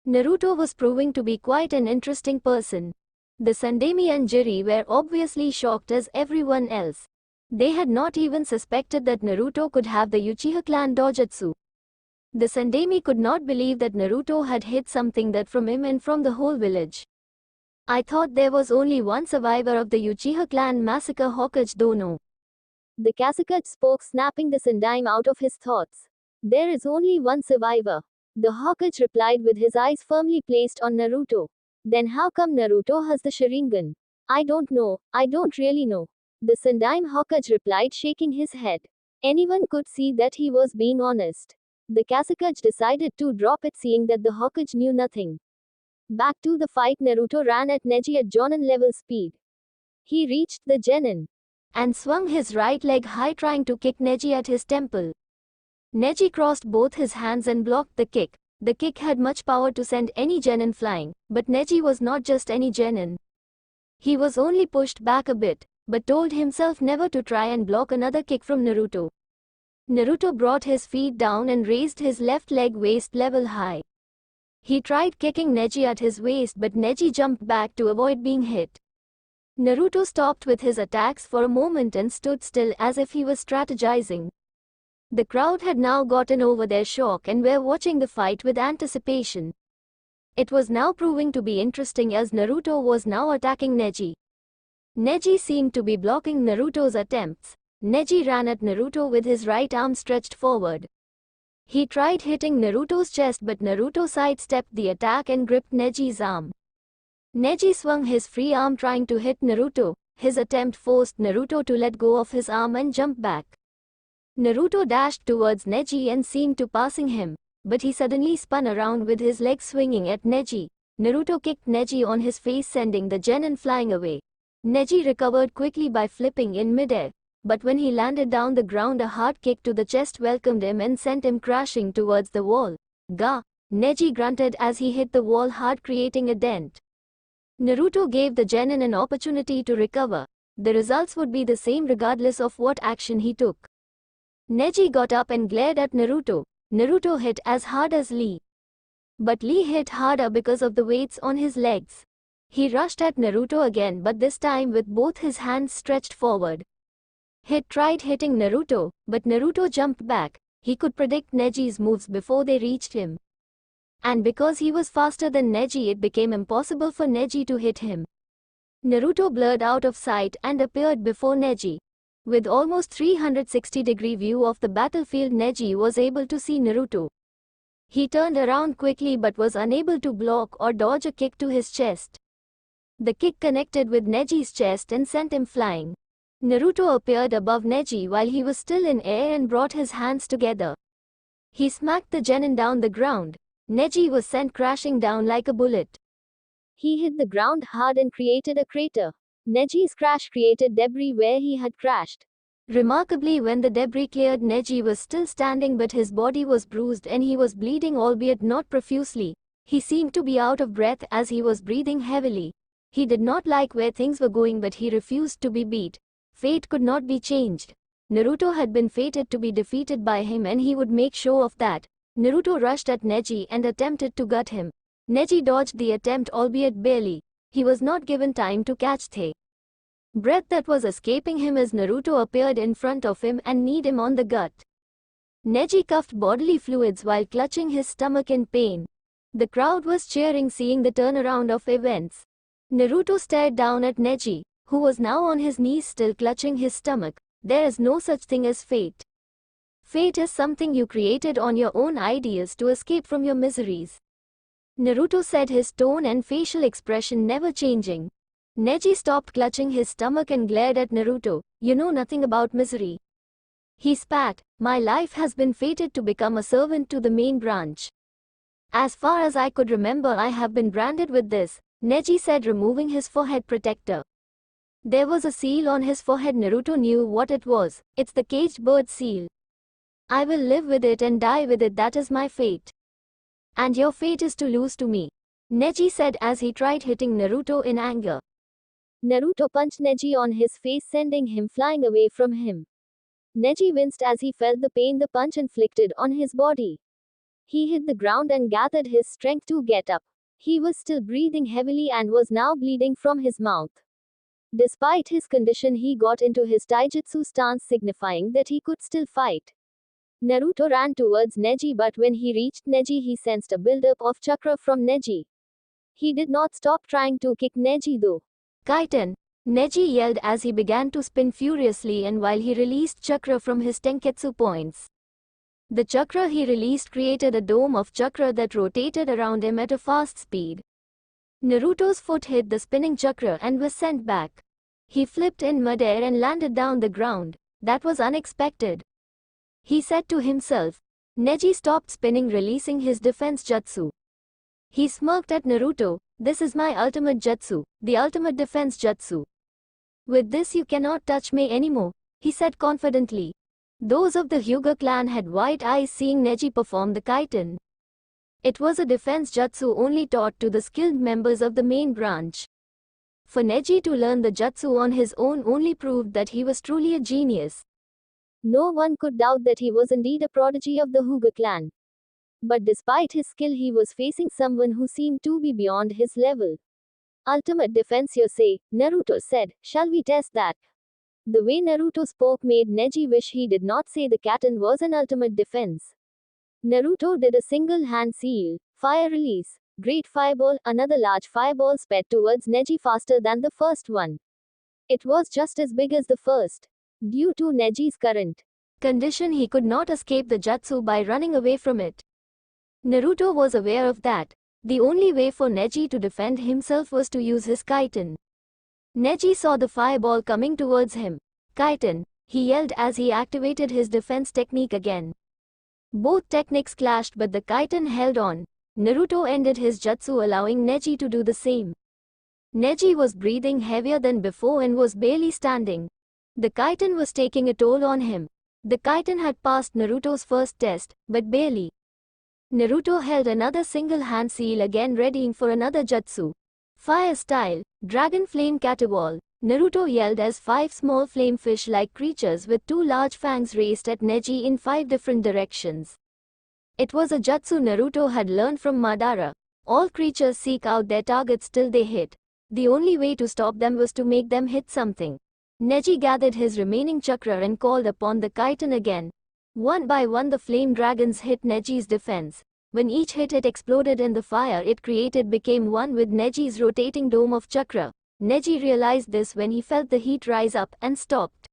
Naruto was proving to be quite an interesting person. The Sandemi and Jiri were obviously shocked as everyone else. They had not even suspected that Naruto could have the Uchiha clan dojutsu. The Sandemi could not believe that Naruto had hid something that from him and from the whole village. I thought there was only one survivor of the Uchiha clan massacre, Hokage Dono. The Kazekage spoke, snapping the Sandime out of his thoughts. There is only one survivor. The Hokage replied with his eyes firmly placed on Naruto. Then how come Naruto has the Sharingan? I don't know, I don't really know. The Sandime Hokage replied, shaking his head. Anyone could see that he was being honest. The Kazekage decided to drop it, seeing that the Hokage knew nothing. Back to the fight. Naruto ran at Neji at Jonin level speed. He reached the Genin and swung his right leg high, trying to kick Neji at his temple. Neji crossed both his hands and blocked the kick. The kick had much power to send any Genin flying, but Neji was not just any Genin. He was only pushed back a bit, but told himself never to try and block another kick from Naruto. Naruto brought his feet down and raised his left leg waist level high. He tried kicking Neji at his waist, but Neji jumped back to avoid being hit. Naruto stopped with his attacks for a moment and stood still as if he was strategizing. The crowd had now gotten over their shock and were watching the fight with anticipation. It was now proving to be interesting as Naruto was now attacking Neji. Neji seemed to be blocking Naruto's attempts. Neji ran at Naruto with his right arm stretched forward. He tried hitting Naruto's chest, but Naruto sidestepped the attack and gripped Neji's arm. Neji swung his free arm trying to hit Naruto. His attempt forced Naruto to let go of his arm and jump back. Naruto dashed towards Neji and seemed to passing him, but he suddenly spun around with his legs swinging at Neji. Naruto kicked Neji on his face, sending the Genin flying away. Neji recovered quickly by flipping in midair, but when he landed down the ground, a hard kick to the chest welcomed him and sent him crashing towards the wall. Gah! Neji grunted as he hit the wall hard, creating a dent. Naruto gave the Genin an opportunity to recover. The results would be the same regardless of what action he took. Neji got up and glared at Naruto. Naruto hit as hard as Lee. But Lee hit harder because of the weights on his legs. He rushed at Naruto again, but this time with both his hands stretched forward. He tried hitting Naruto, but Naruto jumped back. He could predict Neji's moves before they reached him. And because he was faster than Neji, it became impossible for Neji to hit him. Naruto blurred out of sight and appeared before Neji. With almost 360-degree view of the battlefield, Neji was able to see Naruto. He turned around quickly but was unable to block or dodge a kick to his chest. The kick connected with Neji's chest and sent him flying. Naruto appeared above Neji while he was still in air and brought his hands together. He smacked the Genin down the ground. Neji was sent crashing down like a bullet. He hit the ground hard and created a crater. Neji's crash created debris where he had crashed. Remarkably, when the debris cleared, Neji was still standing, but his body was bruised and he was bleeding, albeit not profusely. He seemed to be out of breath as he was breathing heavily. He did not like where things were going, but he refused to be beat. Fate could not be changed. Naruto had been fated to be defeated by him and he would make sure of that. Naruto rushed at Neji and attempted to gut him. Neji dodged the attempt, albeit barely. He was not given time to catch the breath that was escaping him as Naruto appeared in front of him and kneed him on the gut. Neji coughed bodily fluids while clutching his stomach in pain. The crowd was cheering, seeing the turnaround of events. Naruto stared down at Neji, who was now on his knees still clutching his stomach. There is no such thing as fate. Fate is something you created on your own ideas to escape from your miseries. Naruto said, his tone and facial expression never changing. Neji stopped clutching his stomach and glared at Naruto. You know nothing about misery. He spat. My life has been fated to become a servant to the main branch. As far as I could remember, I have been branded with this, Neji said, removing his forehead protector. There was a seal on his forehead. Naruto knew what it was. It's the caged bird seal. I will live with it and die with it. That is my fate. And your fate is to lose to me, Neji said as he tried hitting Naruto in anger. Naruto punched Neji on his face, sending him flying away from him. Neji winced as he felt the pain the punch inflicted on his body. He hit the ground and gathered his strength to get up. He was still breathing heavily and was now bleeding from his mouth. Despite his condition, he got into his taijutsu stance, signifying that he could still fight. Naruto ran towards Neji, but when he reached Neji, he sensed a buildup of chakra from Neji. He did not stop trying to kick Neji though. Kaiten! Neji yelled as he began to spin furiously, and while he released chakra from his tenketsu points. The chakra he released created a dome of chakra that rotated around him at a fast speed. Naruto's foot hit the spinning chakra and was sent back. He flipped in midair and landed down the ground. That was unexpected, he said to himself. Neji stopped spinning, releasing his defense jutsu. He smirked at Naruto. This is my ultimate jutsu, the ultimate defense jutsu. With this you cannot touch me anymore, he said confidently. Those of the Hyuga clan had wide eyes seeing Neji perform the kaiten. It was a defense jutsu only taught to the skilled members of the main branch. For Neji to learn the jutsu on his own only proved that he was truly a genius. No one could doubt that he was indeed a prodigy of the Hyuga clan. But despite his skill, he was facing someone who seemed to be beyond his level. Ultimate defense, you say, Naruto said. Shall we test that? The way Naruto spoke made Neji wish he did not say the kaiten was an ultimate defense. Naruto did a single hand seal, fire release, great fireball. Another large fireball sped towards Neji faster than the first one. It was just as big as the first. Due to Neji's current condition, he could not escape the jutsu by running away from it. Naruto was aware of that. The only way for Neji to defend himself was to use his kaiten. Neji saw the fireball coming towards him. Kaiten, he yelled as he activated his defense technique again. Both techniques clashed, but the kaiten held on. Naruto ended his jutsu, allowing Neji to do the same. Neji was breathing heavier than before and was barely standing. The kaiten was taking a toll on him. The kaiten had passed Naruto's first test, but barely. Naruto held another single hand seal again, readying for another jutsu. Fire style, Dragon Flame Caterwall, Naruto yelled as 5 small flame fish-like creatures with 2 large fangs raced at Neji in 5 different directions. It was a jutsu Naruto had learned from Madara. All creatures seek out their targets till they hit. The only way to stop them was to make them hit something. Neji gathered his remaining chakra and called upon the kaiten again. One by one the flame dragons hit Neji's defense. When each hit it exploded, and the fire it created became one with Neji's rotating dome of chakra. Neji realized this when he felt the heat rise up and stopped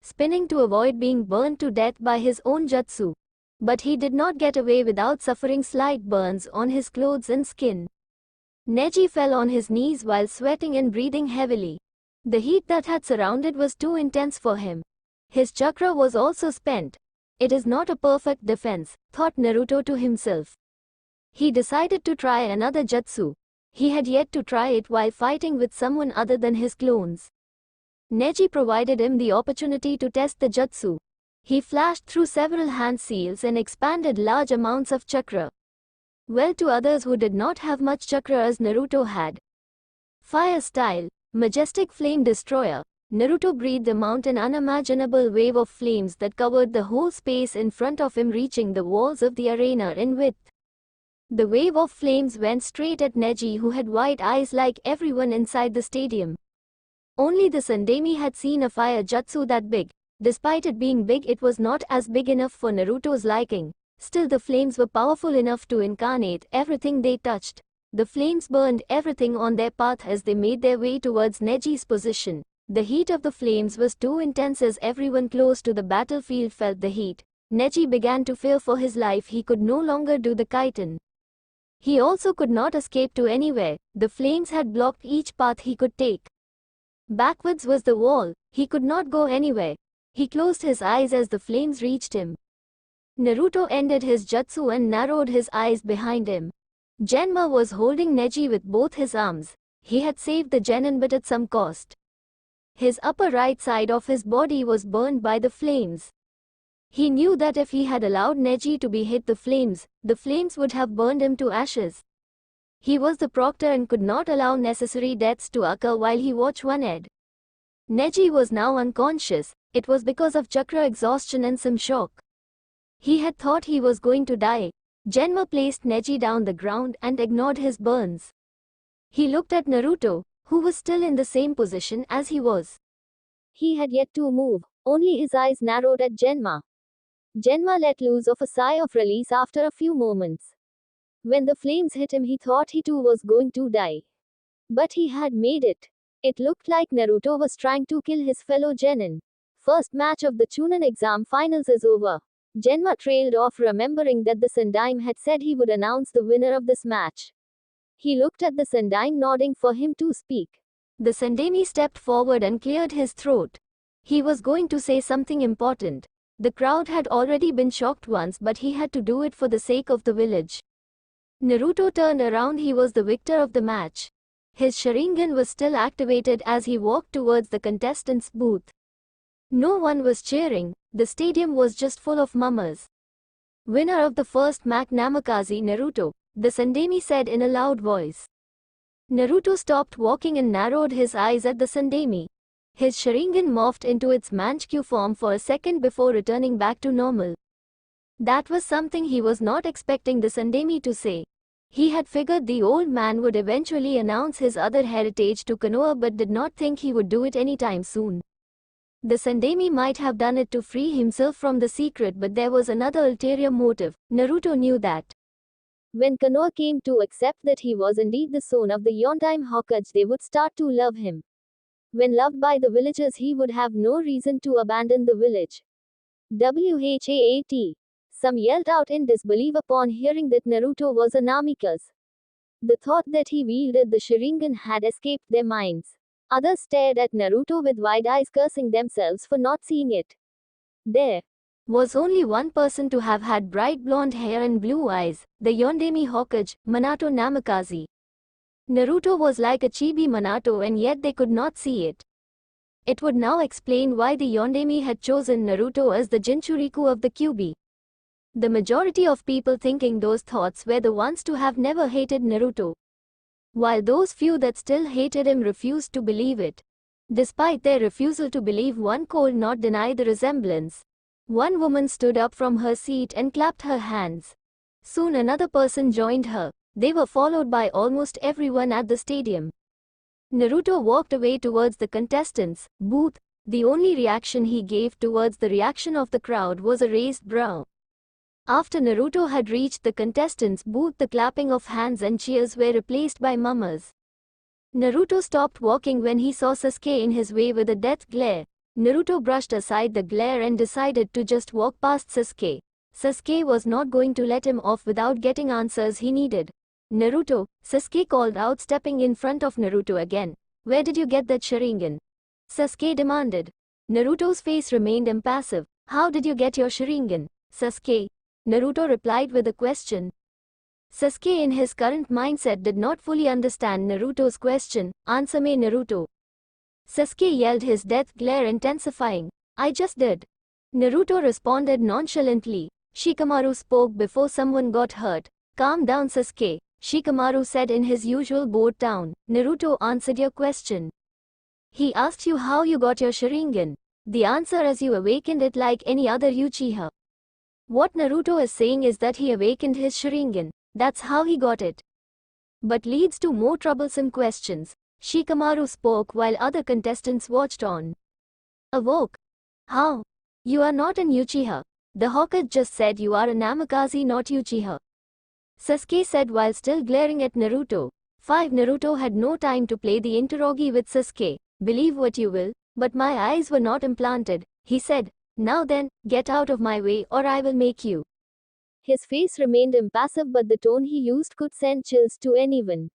spinning to avoid being burned to death by his own jutsu. But he did not get away without suffering slight burns on his clothes and skin. Neji fell on his knees while sweating and breathing heavily. The heat that had surrounded was too intense for him. His chakra was also spent. It is not a perfect defense, thought Naruto to himself. He decided to try another jutsu. He had yet to try it while fighting with someone other than his clones. Neji provided him the opportunity to test the jutsu. He flashed through several hand seals and expanded large amounts of chakra. Well, to others who did not have much chakra as Naruto had. Fire style, Majestic Flame Destroyer. Naruto breathed out an unimaginable wave of flames that covered the whole space in front of him, reaching the walls of the arena in width. The wave of flames went straight at Neji, who had white eyes like everyone inside the stadium. Only the Sandemi had seen a fire jutsu that big. Despite it being big, it was not as big enough for Naruto's liking. Still, the flames were powerful enough to incarnate everything they touched. The flames burned everything on their path as they made their way towards Neji's position. The heat of the flames was too intense as everyone close to the battlefield felt the heat. Neji began to fear for his life. He could no longer do the kaitan. He also could not escape to anywhere. The flames had blocked each path he could take. Backwards was the wall. He could not go anywhere. He closed his eyes as the flames reached him. Naruto ended his jutsu and narrowed his eyes behind him. Genma was holding Neji with both his arms. He had saved the genin but at some cost. His upper right side of his body was burned by the flames. He knew that if he had allowed Neji to be hit the flames would have burned him to ashes. He was the proctor and could not allow necessary deaths to occur while he watched one end. Neji was now unconscious. It was because of chakra exhaustion and some shock. He had thought he was going to die. Genma placed Neji down the ground and ignored his burns. He looked at Naruto, who was still in the same position as he was. He had yet to move, only his eyes narrowed at Genma. Genma let loose of a sigh of release after a few moments. When the flames hit him, he thought he too was going to die. But he had made it. It looked like Naruto was trying to kill his fellow genin. First match of the Chunin exam finals is over. Genma trailed off, remembering that the Sandaime had said he would announce the winner of this match. He looked at the Sandaime, nodding for him to speak. The Sandemi stepped forward and cleared his throat. He was going to say something important. The crowd had already been shocked once, but he had to do it for the sake of the village. Naruto turned around. He was the victor of the match. His Sharingan was still activated as he walked towards the contestants' booth. No one was cheering. The stadium was just full of mummers. Winner of the first match, Namikaze Naruto, the Sandemi said in a loud voice. Naruto stopped walking and narrowed his eyes at the Sandemi. His Sharingan morphed into its Manchikyu form for a second before returning back to normal. That was something he was not expecting the Sandemi to say. He had figured the old man would eventually announce his other heritage to Konoha, but did not think he would do it anytime soon. The Sandemi might have done it to free himself from the secret, but there was another ulterior motive. Naruto knew that. When Konoha came to accept that he was indeed the son of the Yondaime Hokage, they would start to love him. When loved by the villagers, he would have no reason to abandon the village. WHAAT. Some yelled out in disbelief upon hearing that Naruto was a Namikaze. The thought that he wielded the Sharingan had escaped their minds. Others stared at Naruto with wide eyes, cursing themselves for not seeing it. There was only one person to have had bright blonde hair and blue eyes, the Yondaime Hokage, Minato Namikaze. Naruto was like a chibi Minato, and yet they could not see it. It would now explain why the Yondaime had chosen Naruto as the Jinchuriku of the Kyuubi. The majority of people thinking those thoughts were the ones to have never hated Naruto, while those few that still hated him refused to believe it. Despite their refusal to believe, one could not deny the resemblance. One woman stood up from her seat and clapped her hands. Soon another person joined her. They were followed by almost everyone at the stadium. Naruto walked away towards the contestants' booth. The only reaction he gave towards the reaction of the crowd was a raised brow. After Naruto had reached the contestants' booth, the clapping of hands and cheers were replaced by murmurs. Naruto stopped walking when he saw Sasuke in his way with a death glare. Naruto brushed aside the glare and decided to just walk past Sasuke. Sasuke was not going to let him off without getting answers he needed. Naruto, Sasuke called out, stepping in front of Naruto again. Where did you get that Sharingan? Sasuke demanded. Naruto's face remained impassive. How did you get your Sharingan, Sasuke? Naruto replied with a question. Sasuke, in his current mindset, did not fully understand Naruto's question. Answer me, Naruto. Sasuke yelled, his death glare intensifying. I just did. Naruto responded nonchalantly. Shikamaru spoke before someone got hurt. Calm down, Sasuke, Shikamaru said in his usual bored tone. Naruto answered your question. He asked you how you got your Sharingan. The answer is you awakened it like any other Uchiha. What Naruto is saying is that he awakened his Sharingan. That's how he got it. But leads to more troublesome questions. Shikamaru spoke while other contestants watched on. Awoke. How? You are not an Uchiha. The Hokage just said you are a Namikaze, not Uchiha. Sasuke said while still glaring at Naruto. 5. Naruto had no time to play the interrogi with Sasuke. Believe what you will, but my eyes were not implanted, he said. Now then, get out of my way or I will make you. His face remained impassive but the tone he used could send chills to anyone.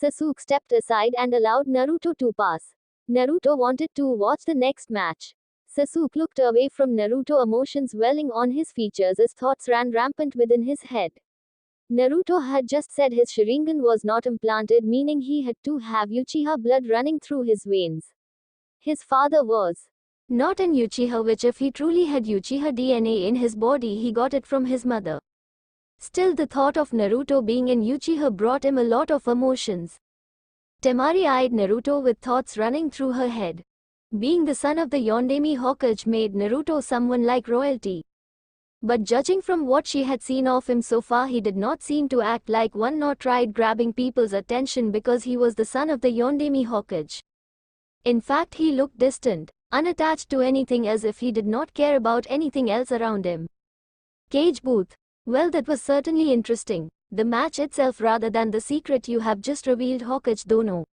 Sasuke stepped aside and allowed Naruto to pass. Naruto wanted to watch the next match. Sasuke looked away from Naruto, emotions welling on his features as thoughts ran rampant within his head. Naruto had just said his Sharingan was not implanted, meaning he had to have Uchiha blood running through his veins. His father was not an Uchiha, which if he truly had Uchiha DNA in his body, he got it from his mother. Still, the thought of Naruto being an Uchiha brought him a lot of emotions. Temari eyed Naruto with thoughts running through her head. Being the son of the Yondaime Hokage made Naruto someone like royalty. But judging from what she had seen of him so far, he did not seem to act like one nor tried grabbing people's attention because he was the son of the Yondaime Hokage. In fact, he looked distant, unattached to anything, as if he did not care about anything else around him. Cage booth. Well, that was certainly interesting. The match itself rather than the secret you have just revealed, Hokage Dono.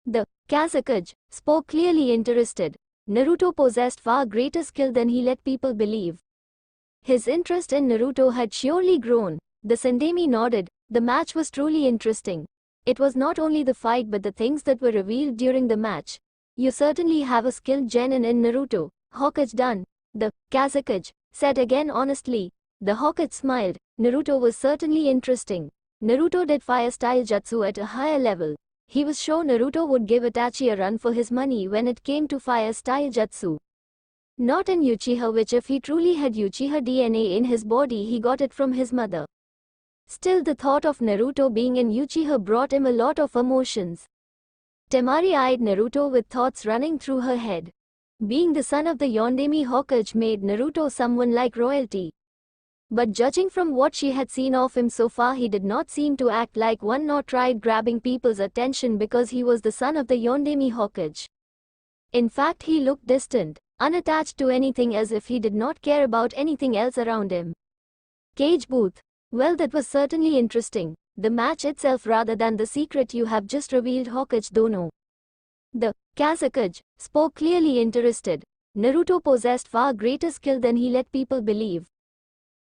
The Kazakage spoke, clearly interested. Naruto possessed far greater skill than he let people believe. His interest in Naruto had surely grown. The Sandemi nodded. The match was truly interesting. It was not only the fight but the things that were revealed during the match. You certainly have a skilled genin in Naruto, Hokage done. The Kazakage said again honestly. The Hokage smiled. Naruto was certainly interesting. Naruto did fire-style jutsu at a higher level. He was sure Naruto would give Itachi a run for his money when it came to fire-style jutsu. Not an Uchiha, which if he truly had Uchiha DNA in his body, he got it from his mother. Still, the thought of Naruto being an Uchiha brought him a lot of emotions. Temari eyed Naruto with thoughts running through her head. Being the son of the Yondaime Hokage made Naruto someone like royalty. But judging from what she had seen of him so far, he did not seem to act like one nor tried grabbing people's attention because he was the son of the Yondaime Hokage. In fact, he looked distant, unattached to anything, as if he did not care about anything else around him. Cage booth. Well, that was certainly interesting. The match itself rather than the secret you have just revealed, Hokage Dono. The Kazakage spoke, clearly interested. Naruto possessed far greater skill than he let people believe.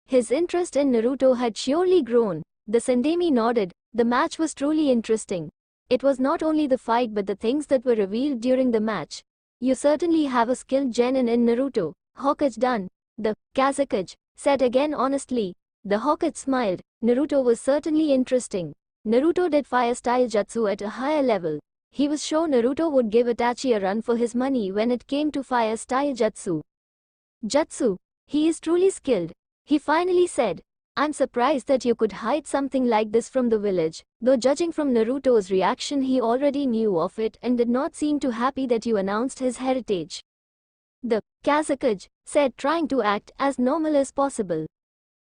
His interest in Naruto had surely grown. The Sandemi nodded. The match was truly interesting. It was not only the fight but the things that were revealed during the match. You certainly have a skilled genin in Naruto, Hokage done. The Kazakage said again honestly. The Hokage smiled. Naruto was certainly interesting. Naruto did fire-style jutsu at a higher level. He was sure Naruto would give Itachi a run for his money when it came to fire-style jutsu. Jutsu. He is truly skilled. He finally said. I'm surprised that you could hide something like this from the village, though judging from Naruto's reaction he already knew of it and did not seem too happy that you announced his heritage. The Kazakage said, trying to act as normal as possible.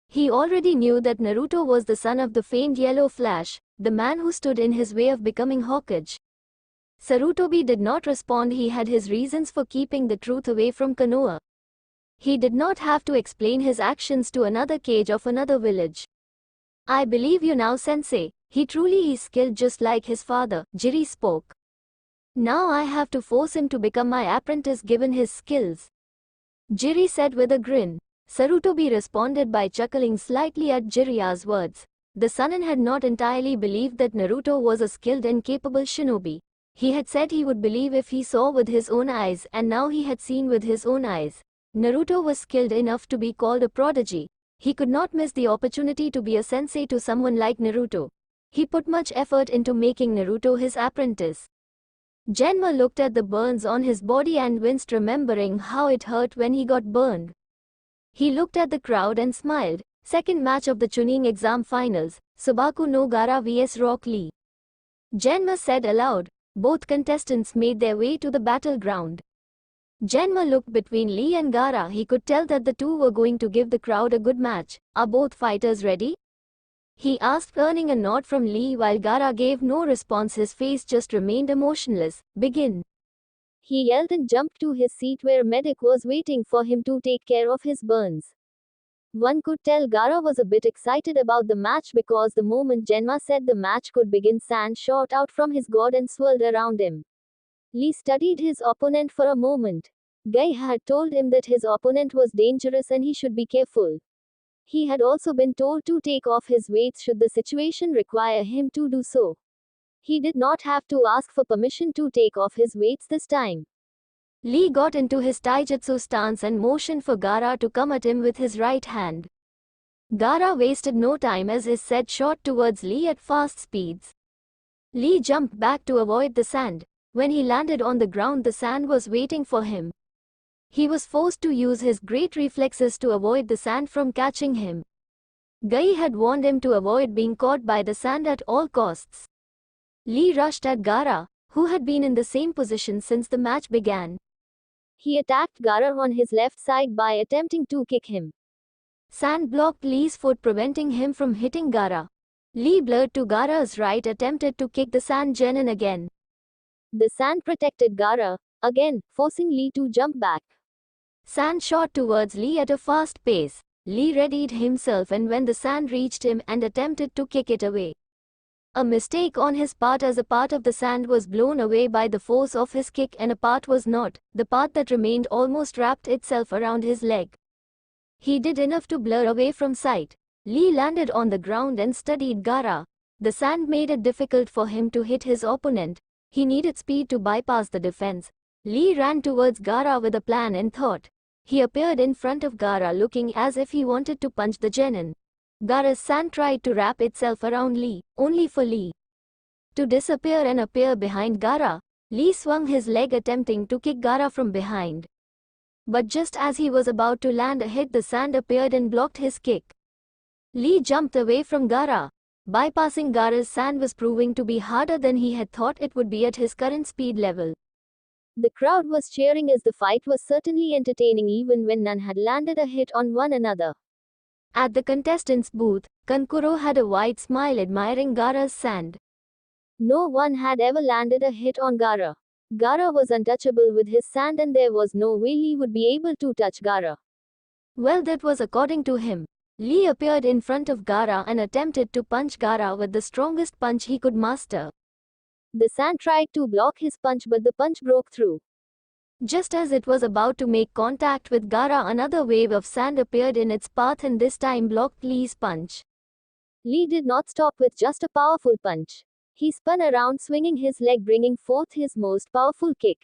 He already knew that Naruto was the son of the famed Yellow Flash, the man who stood in his way of becoming Hokage. Sarutobi did not respond. He had his reasons for keeping the truth away from Konoha. He did not have to explain his actions to another Kage of another village. I believe you now, sensei. He truly is skilled just like his father, Jiri spoke. Now I have to force him to become my apprentice given his skills. Jiri said with a grin. Sarutobi responded by chuckling slightly at Jiraiya's words. The Sannin had not entirely believed that Naruto was a skilled and capable shinobi. He had said he would believe if he saw with his own eyes, and now he had seen with his own eyes. Naruto was skilled enough to be called a prodigy. He could not miss the opportunity to be a sensei to someone like Naruto. He put much effort into making Naruto his apprentice. Genma looked at the burns on his body and winced, remembering how it hurt when he got burned. He looked at the crowd and smiled. Second match of the Chunin exam finals, Subaku no Gaara vs Rock Lee. Genma said aloud. Both contestants made their way to the battleground. Genma looked between Lee and Gaara. He could tell that the two were going to give the crowd a good match. Are both fighters ready? he asked, earning a nod from Lee. While Gaara gave no response, his face just remained emotionless. Begin. He yelled and jumped to his seat where Medic was waiting for him to take care of his burns. One could tell Gaara was a bit excited about the match because the moment Genma said the match could begin, sand shot out from his god and swirled around him. Lee studied his opponent for a moment. Guy had told him that his opponent was dangerous and he should be careful. He had also been told to take off his weights should the situation require him to do so. He did not have to ask for permission to take off his weights this time. Lee got into his taijutsu stance and motioned for Gaara to come at him with his right hand. Gaara wasted no time as his set shot towards Lee at fast speeds. Lee jumped back to avoid the sand. When he landed on the ground, the sand was waiting for him. He was forced to use his great reflexes to avoid the sand from catching him. Guy had warned him to avoid being caught by the sand at all costs. Lee rushed at Gaara, who had been in the same position since the match began. He attacked Gaara on his left side by attempting to kick him. Sand blocked Lee's foot, preventing him from hitting Gaara. Lee blurred to Gaara's right, attempted to kick the sand genin again. The sand protected Gaara, again, forcing Lee to jump back. Sand shot towards Lee at a fast pace. Lee readied himself, and when the sand reached him and attempted to kick it away. A mistake on his part, as a part of the sand was blown away by the force of his kick and a part was not. The part that remained almost wrapped itself around his leg. He did enough to blur away from sight. Lee landed on the ground and studied Gaara. The sand made it difficult for him to hit his opponent. He needed speed to bypass the defense. Lee ran towards Gaara with a plan in thought. He appeared in front of Gaara looking as if he wanted to punch the genin. Gaara's sand tried to wrap itself around Lee, only for Lee to disappear and appear behind Gaara. Lee swung his leg attempting to kick Gaara from behind. But just as he was about to land a hit, the sand appeared and blocked his kick. Lee jumped away from Gaara. Bypassing Gaara's sand was proving to be harder than he had thought it would be at his current speed level. The crowd was cheering as the fight was certainly entertaining even when none had landed a hit on one another. At the contestants' booth, Kankuro had a wide smile admiring Gaara's sand. No one had ever landed a hit on Gaara. Gaara was untouchable with his sand and there was no way Lee would be able to touch Gaara. Well, that was according to him. Lee appeared in front of Gaara and attempted to punch Gaara with the strongest punch he could master. The sand tried to block his punch, but the punch broke through. Just as it was about to make contact with Gaara, another wave of sand appeared in its path and this time blocked Lee's punch. Lee did not stop with just a powerful punch. He spun around, swinging his leg, bringing forth his most powerful kick.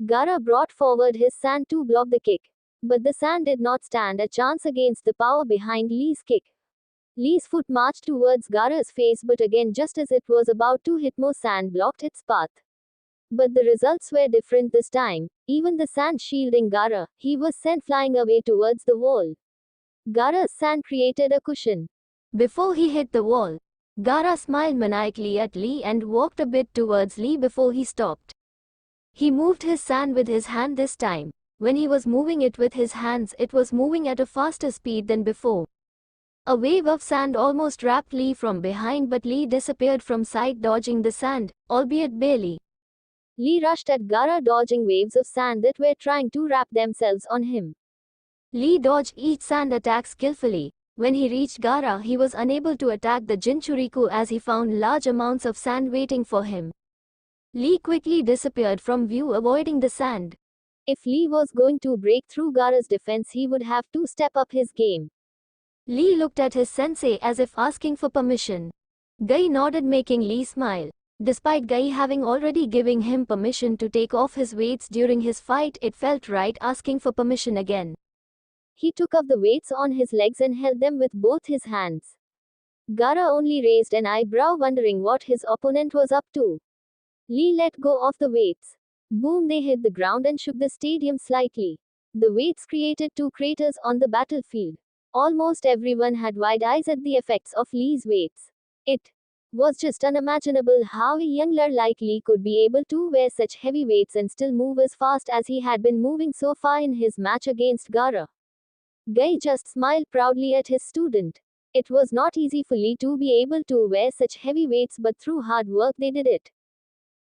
Gaara brought forward his sand to block the kick. But the sand did not stand a chance against the power behind Lee's kick. Lee's foot marched towards Gaara's face, but again, just as it was about to hit, more sand blocked its path. But the results were different this time. Even the sand shielding Gaara, he was sent flying away towards the wall. Gaara's sand created a cushion. Before he hit the wall, Gaara smiled maniacally at Lee and walked a bit towards Lee before he stopped. He moved his sand with his hand this time. When he was moving it with his hands, it was moving at a faster speed than before. A wave of sand almost wrapped Lee from behind, but Lee disappeared from sight, dodging the sand, albeit barely. Lee rushed at Gaara, dodging waves of sand that were trying to wrap themselves on him. Lee dodged each sand attack skillfully. When he reached Gaara, he was unable to attack the Jinchuriku as he found large amounts of sand waiting for him. Lee quickly disappeared from view, avoiding the sand. If Lee was going to break through Gaara's defense, he would have to step up his game. Lee looked at his sensei as if asking for permission. Guy nodded, making Lee smile. Despite Guy having already given him permission to take off his weights during his fight, it felt right asking for permission again. He took off the weights on his legs and held them with both his hands. Gaara only raised an eyebrow, wondering what his opponent was up to. Lee let go of the weights. Boom, they hit the ground and shook the stadium slightly. The weights created two craters on the battlefield. Almost everyone had wide eyes at the effects of Lee's weights. It was just unimaginable how a youngler like Lee could be able to wear such heavy weights and still move as fast as he had been moving so far in his match against Gaara. Guy just smiled proudly at his student. It was not easy for Lee to be able to wear such heavy weights, but through hard work they did it.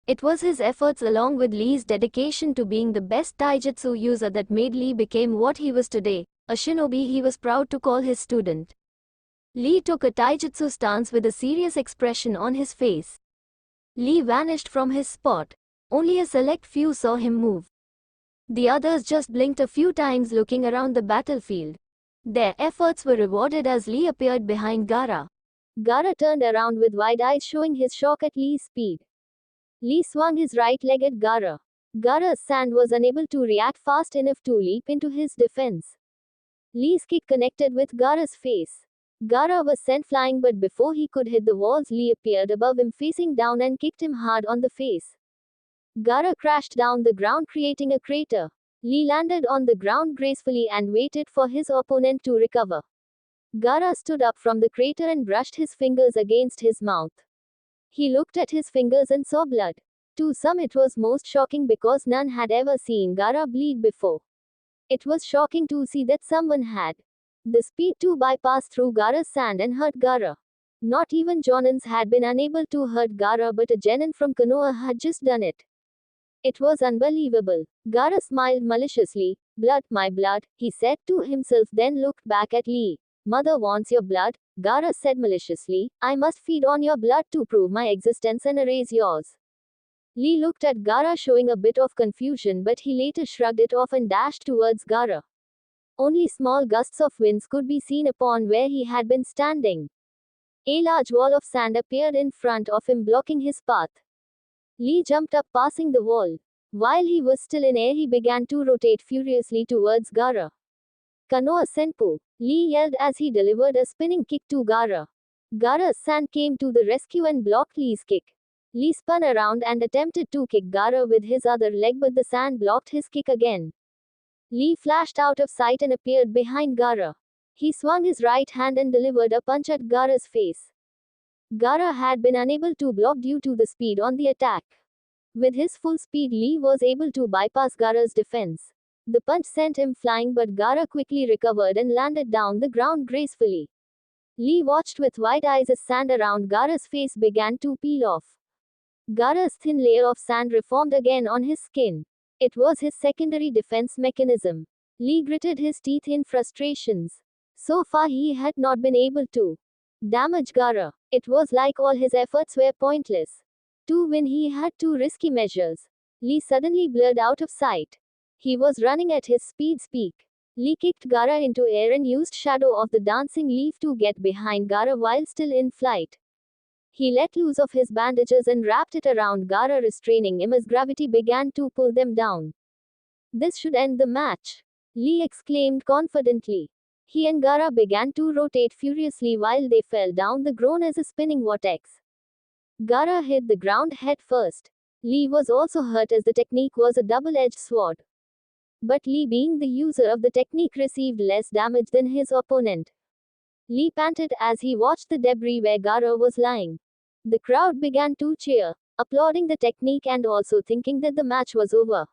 It was his efforts along with Lee's dedication to being the best taijutsu user that made Lee became what he was today, a shinobi he was proud to call his student. Lee took a taijutsu stance with a serious expression on his face. Lee vanished from his spot. Only a select few saw him move. The others just blinked a few times looking around the battlefield. Their efforts were rewarded as Lee appeared behind Gaara. Gaara turned around with wide eyes showing his shock at Lee's speed. Lee swung his right leg at Gaara. Gaara's sand was unable to react fast enough to leap into his defense. Lee's kick connected with Gaara's face. Gaara was sent flying, but before he could hit the walls, Lee appeared above him facing down and kicked him hard on the face. Gaara crashed down the ground creating a crater. Lee landed on the ground gracefully and waited for his opponent to recover. Gaara stood up from the crater and brushed his fingers against his mouth. He looked at his fingers and saw blood. To some it was most shocking because none had ever seen Gaara bleed before. It was shocking to see that someone had the speed to bypass through Gaara's sand and hurt Gaara. Not even Jonins had been unable to hurt Gaara, but a genin from Konoha had just done it. It was unbelievable. Gaara smiled maliciously. Blood, my blood, he said to himself, then looked back at Lee. Mother wants your blood, Gaara said maliciously. I must feed on your blood to prove my existence and erase yours. Lee looked at Gaara showing a bit of confusion, but he later shrugged it off and dashed towards Gaara. Only small gusts of winds could be seen upon where he had been standing. A large wall of sand appeared in front of him, blocking his path. Lee jumped up, passing the wall. While he was still in air, he began to rotate furiously towards Gaara. Konoha Senpu, Lee yelled as he delivered a spinning kick to Gaara. Gaara's sand came to the rescue and blocked Lee's kick. Lee spun around and attempted to kick Gaara with his other leg, but the sand blocked his kick again. Lee flashed out of sight and appeared behind Gaara. He swung his right hand and delivered a punch at Gaara's face. Gaara had been unable to block due to the speed on the attack. With his full speed, Lee was able to bypass Gaara's defense. The punch sent him flying, but Gaara quickly recovered and landed down the ground gracefully. Lee watched with wide eyes as sand around Gaara's face began to peel off. Gaara's thin layer of sand reformed again on his skin. It was his secondary defense mechanism. Lee gritted his teeth in frustrations. So far he had not been able to damage Gaara. It was like all his efforts were pointless. To win he had two risky measures. Lee suddenly blurred out of sight. He was running at his speed's peak. Lee kicked Gaara into air and used Shadow of the Dancing Leaf to get behind Gaara while still in flight. He let loose of his bandages and wrapped it around Gaara, restraining him as gravity began to pull them down. This should end the match, Lee exclaimed confidently. He and Gaara began to rotate furiously while they fell down the ground as a spinning vortex. Gaara hit the ground head first. Lee was also hurt as the technique was a double-edged sword. But Lee, being the user of the technique, received less damage than his opponent. Lee panted as he watched the debris where Gaara was lying. The crowd began to cheer, applauding the technique and also thinking that the match was over.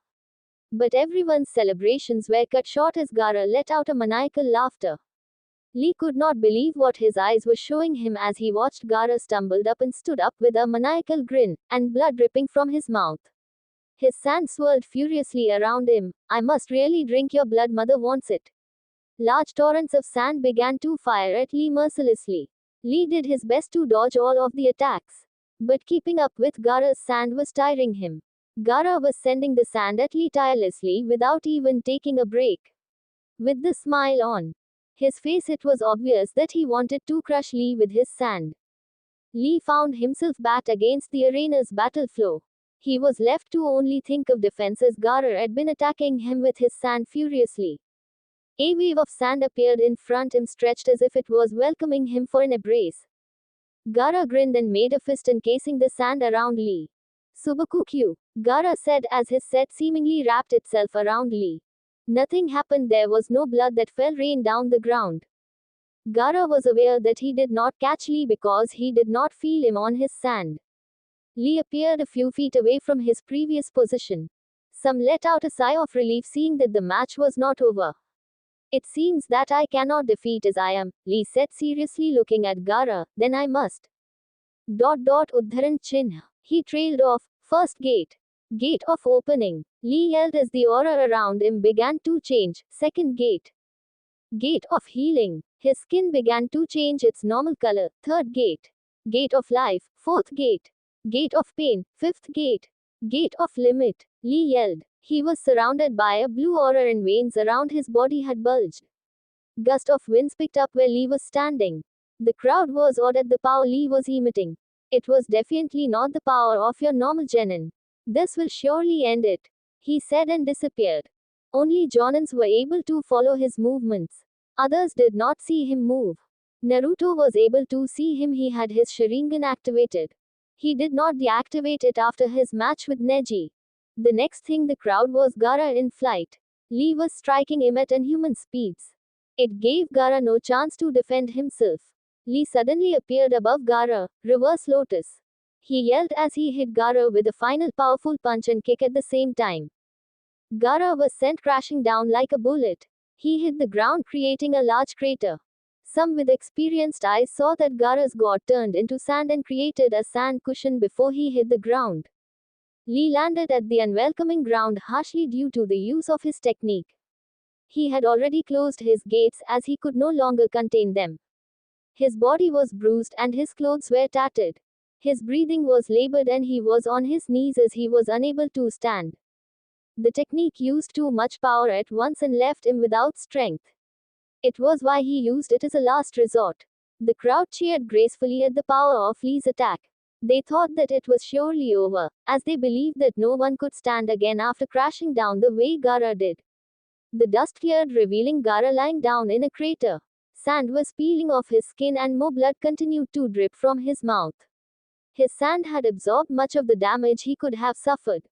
But everyone's celebrations were cut short as Gaara let out a maniacal laughter. Lee could not believe what his eyes were showing him as he watched Gaara stumbled up and stood up with a maniacal grin, and blood dripping from his mouth. His sand swirled furiously around him. I must really drink your blood, mother wants it. Large torrents of sand began to fire at Lee mercilessly. Lee did his best to dodge all of the attacks. But keeping up with Gaara's sand was tiring him. Gaara was sending the sand at Lee tirelessly without even taking a break. With the smile on his face, it was obvious that he wanted to crush Lee with his sand. Lee found himself back against the arena's battle floor. He was left to only think of defense as Gaara had been attacking him with his sand furiously. A wave of sand appeared in front of him, stretched as if it was welcoming him for an embrace. Gaara grinned and made a fist encasing the sand around Lee. Subaku-kyu, Gaara said as his set seemingly wrapped itself around Lee. Nothing happened, there was no blood that fell rain down the ground. Gaara was aware that he did not catch Lee because he did not feel him on his sand. Lee appeared a few feet away from his previous position. Some let out a sigh of relief seeing that the match was not over. It seems that I cannot defeat as I am, Lee said seriously looking at Gaara, then I must. Uddharan Chinha. He trailed off. First gate. Gate of opening. Lee yelled as the aura around him began to change. Second gate. Gate of healing. His skin began to change its normal color. Third gate. Gate of life. Fourth gate. Gate of pain. Fifth gate. Gate of limit. Lee yelled. He was surrounded by a blue aura and veins around his body had bulged. Gust of winds picked up where Lee was standing. The crowd was awed at the power Lee was emitting. It was definitely not the power of your normal genin. This will surely end it, he said and disappeared. Only Jonins were able to follow his movements. Others did not see him move. Naruto was able to see him. He had his Sharingan activated. He did not deactivate it after his match with Neji. The next thing the crowd was Gaara in flight. Lee was striking him at inhuman speeds. It gave Gaara no chance to defend himself. Lee suddenly appeared above Gaara, reverse lotus. He yelled as he hit Gaara with a final powerful punch and kick at the same time. Gaara was sent crashing down like a bullet. He hit the ground creating a large crater. Some with experienced eyes saw that Gaara's god turned into sand and created a sand cushion before he hit the ground. Lee landed at the unwelcoming ground harshly due to the use of his technique. He had already closed his gates as he could no longer contain them. His body was bruised and his clothes were tattered. His breathing was labored and he was on his knees as he was unable to stand. The technique used too much power at once and left him without strength. It was why he used it as a last resort. The crowd cheered gracefully at the power of Lee's attack. They thought that it was surely over, as they believed that no one could stand again after crashing down the way Gaara did. The dust cleared, revealing Gaara lying down in a crater. Sand was peeling off his skin and more blood continued to drip from his mouth. His sand had absorbed much of the damage he could have suffered.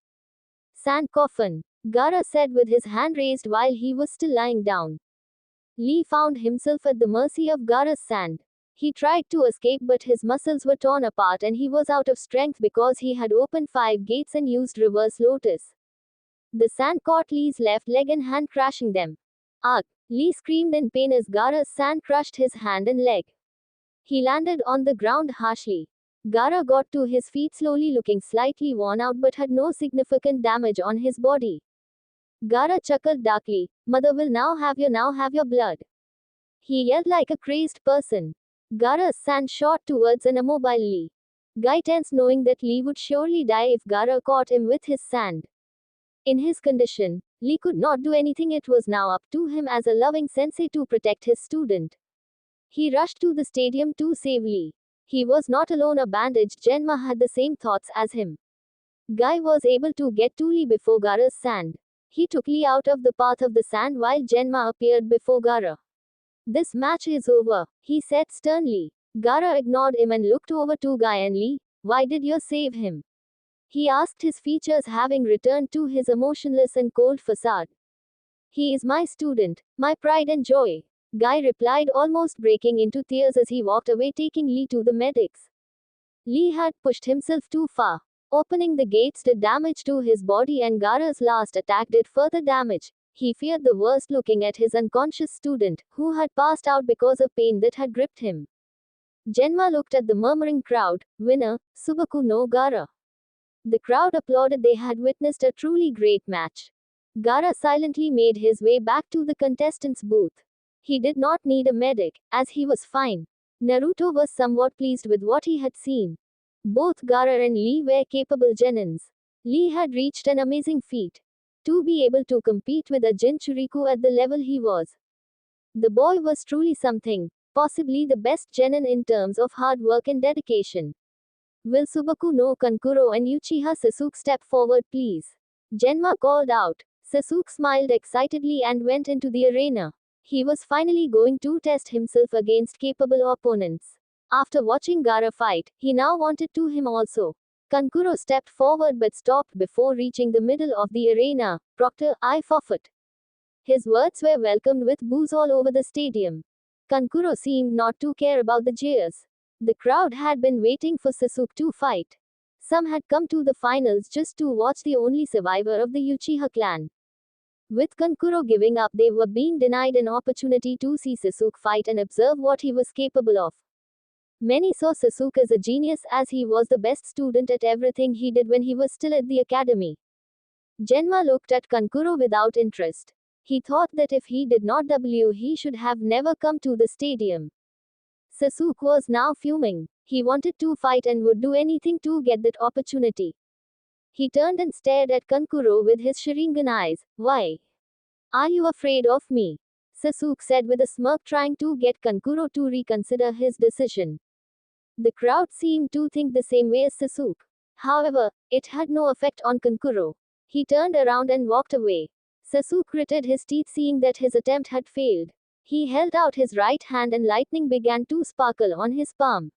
Sand coffin, Gaara said with his hand raised while he was still lying down. Lee found himself at the mercy of Gaara's sand. He tried to escape but his muscles were torn apart and he was out of strength because he had opened 5 gates and used reverse lotus. The sand caught Lee's left leg and hand, crashing them. Ugh! Lee screamed in pain as Gaara's sand crushed his hand and leg. He landed on the ground harshly. Gaara got to his feet slowly, looking slightly worn out but had no significant damage on his body. Gaara chuckled darkly. Mother will now have your blood. He yelled like a crazed person. Gaara's sand shot towards an immobile Lee. Guy tensed knowing that Lee would surely die if Gaara caught him with his sand. In his condition, Lee could not do anything. It was now up to him as a loving sensei to protect his student. He rushed to the stadium to save Lee. He was not alone. A bandaged Genma had the same thoughts as him. Guy was able to get to Lee before Gaara's sand. He took Lee out of the path of the sand while Genma appeared before Gaara. This match is over, he said sternly. Gaara ignored him and looked over to Guy and Lee. Why did you save him? He asked, his features having returned to his emotionless and cold facade. He is my student, my pride and joy. Guy replied, almost breaking into tears as he walked away, taking Lee to the medics. Lee had pushed himself too far. Opening the gates did damage to his body and Gaara's last attack did further damage. He feared the worst looking at his unconscious student, who had passed out because of pain that had gripped him. Genma looked at the murmuring crowd. Winner, Subaku no Gaara. The crowd applauded. They had witnessed a truly great match. Gaara silently made his way back to the contestants' booth. He did not need a medic, as he was fine. Naruto was somewhat pleased with what he had seen. Both Gaara and Lee were capable genins. Lee had reached an amazing feat. To be able to compete with a Jinchuriku at the level he was. The boy was truly something, possibly the best genin in terms of hard work and dedication. Will Subaku no Kankuro and Uchiha Sasuke step forward please? Genma called out. Sasuke smiled excitedly and went into the arena. He was finally going to test himself against capable opponents. After watching Gaara fight, he now wanted to him also. Kankuro stepped forward but stopped before reaching the middle of the arena. Proctor, I forfeit. His words were welcomed with boos all over the stadium. Kankuro seemed not to care about the jeers. The crowd had been waiting for Sasuke to fight. Some had come to the finals just to watch the only survivor of the Uchiha clan. With Kankuro giving up, they were being denied an opportunity to see Sasuke fight and observe what he was capable of. Many saw Sasuke as a genius as he was the best student at everything he did when he was still at the academy. Genma looked at Kankuro without interest. He thought that if he did not he should have never come to the stadium. Sasuke was now fuming. He wanted to fight and would do anything to get that opportunity. He turned and stared at Kankuro with his Sharingan eyes. Why? Are you afraid of me? Sasuke said with a smirk, trying to get Kankuro to reconsider his decision. The crowd seemed to think the same way as Sasuke. However, it had no effect on Kankuro. He turned around and walked away. Sasuke gritted his teeth, seeing that his attempt had failed. He held out his right hand and lightning began to sparkle on his palm.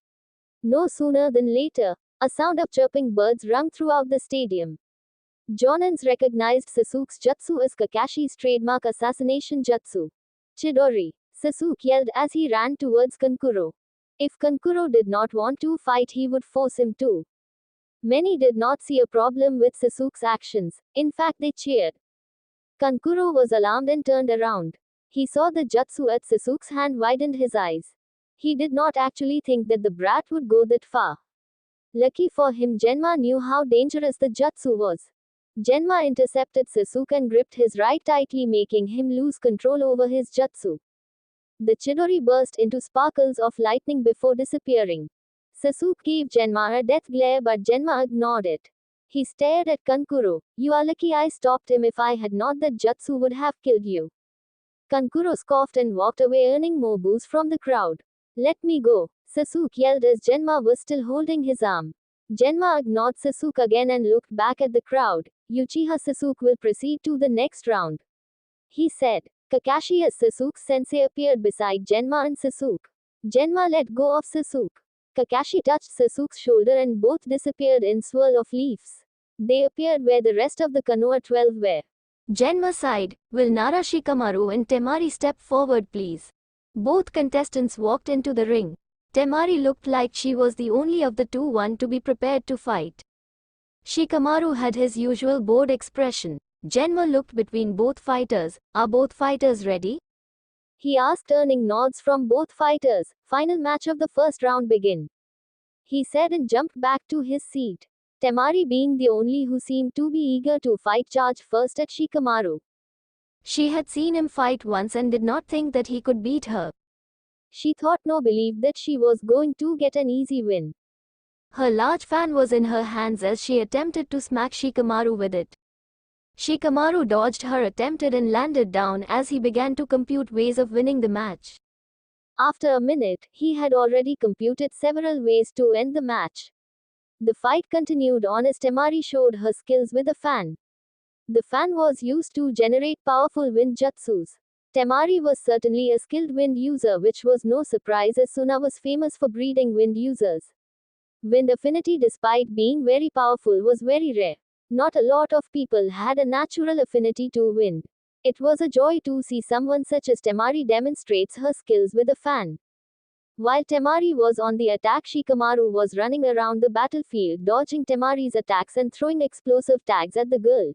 No sooner than later, a sound of chirping birds rung throughout the stadium. Jonins recognized Sasuke's jutsu as Kakashi's trademark assassination jutsu. Chidori, Sasuke yelled as he ran towards Kankuro. If Kankuro did not want to fight, he would force him to. Many did not see a problem with Sasuke's actions. In fact, they cheered. Kankuro was alarmed and turned around. He saw the jutsu at Sasuke's hand, widened his eyes. He did not actually think that the brat would go that far. Lucky for him, Genma knew how dangerous the jutsu was. Genma intercepted Sasuke and gripped his right tightly, making him lose control over his jutsu. The Chidori burst into sparkles of lightning before disappearing. Sasuke gave Genma a death glare, but Genma ignored it. He stared at Kankuro. You are lucky I stopped him. If I had not, that jutsu would have killed you. Kankuro scoffed and walked away, earning more boos from the crowd. Let me go, Sasuke yelled as Genma was still holding his arm. Genma ignored Sasuke again and looked back at the crowd. Uchiha Sasuke will proceed to the next round, he said. Kakashi as Sasuke's sensei appeared beside Genma and Sasuke. Genma let go of Sasuke. Kakashi touched Sasuke's shoulder and both disappeared in swirl of leaves. They appeared where the rest of the Konoha 12 were. Genma sighed. Will Nara, Shikamaru and Temari step forward, please? Both contestants walked into the ring. Temari looked like she was the only of the two one to be prepared to fight. Shikamaru had his usual bored expression. Genma looked between both fighters. Are both fighters ready? He asked, earning nods from both fighters. Final match of the first round begin, he said and jumped back to his seat. Temari, being the only who seemed to be eager to fight, charged first at Shikamaru. She had seen him fight once and did not think that he could beat her. She thought no, believed that she was going to get an easy win. Her large fan was in her hands as she attempted to smack Shikamaru with it. Shikamaru dodged her attempted and landed down as he began to compute ways of winning the match. After a minute, he had already computed several ways to end the match. The fight continued on as Temari showed her skills with a fan. The fan was used to generate powerful wind jutsus. Temari was certainly a skilled wind user, which was no surprise as Suna was famous for breeding wind users. Wind affinity, despite being very powerful, was very rare. Not a lot of people had a natural affinity to wind. It was a joy to see someone such as Temari demonstrates her skills with a fan. While Temari was on the attack, Shikamaru was running around the battlefield, dodging Temari's attacks and throwing explosive tags at the girl.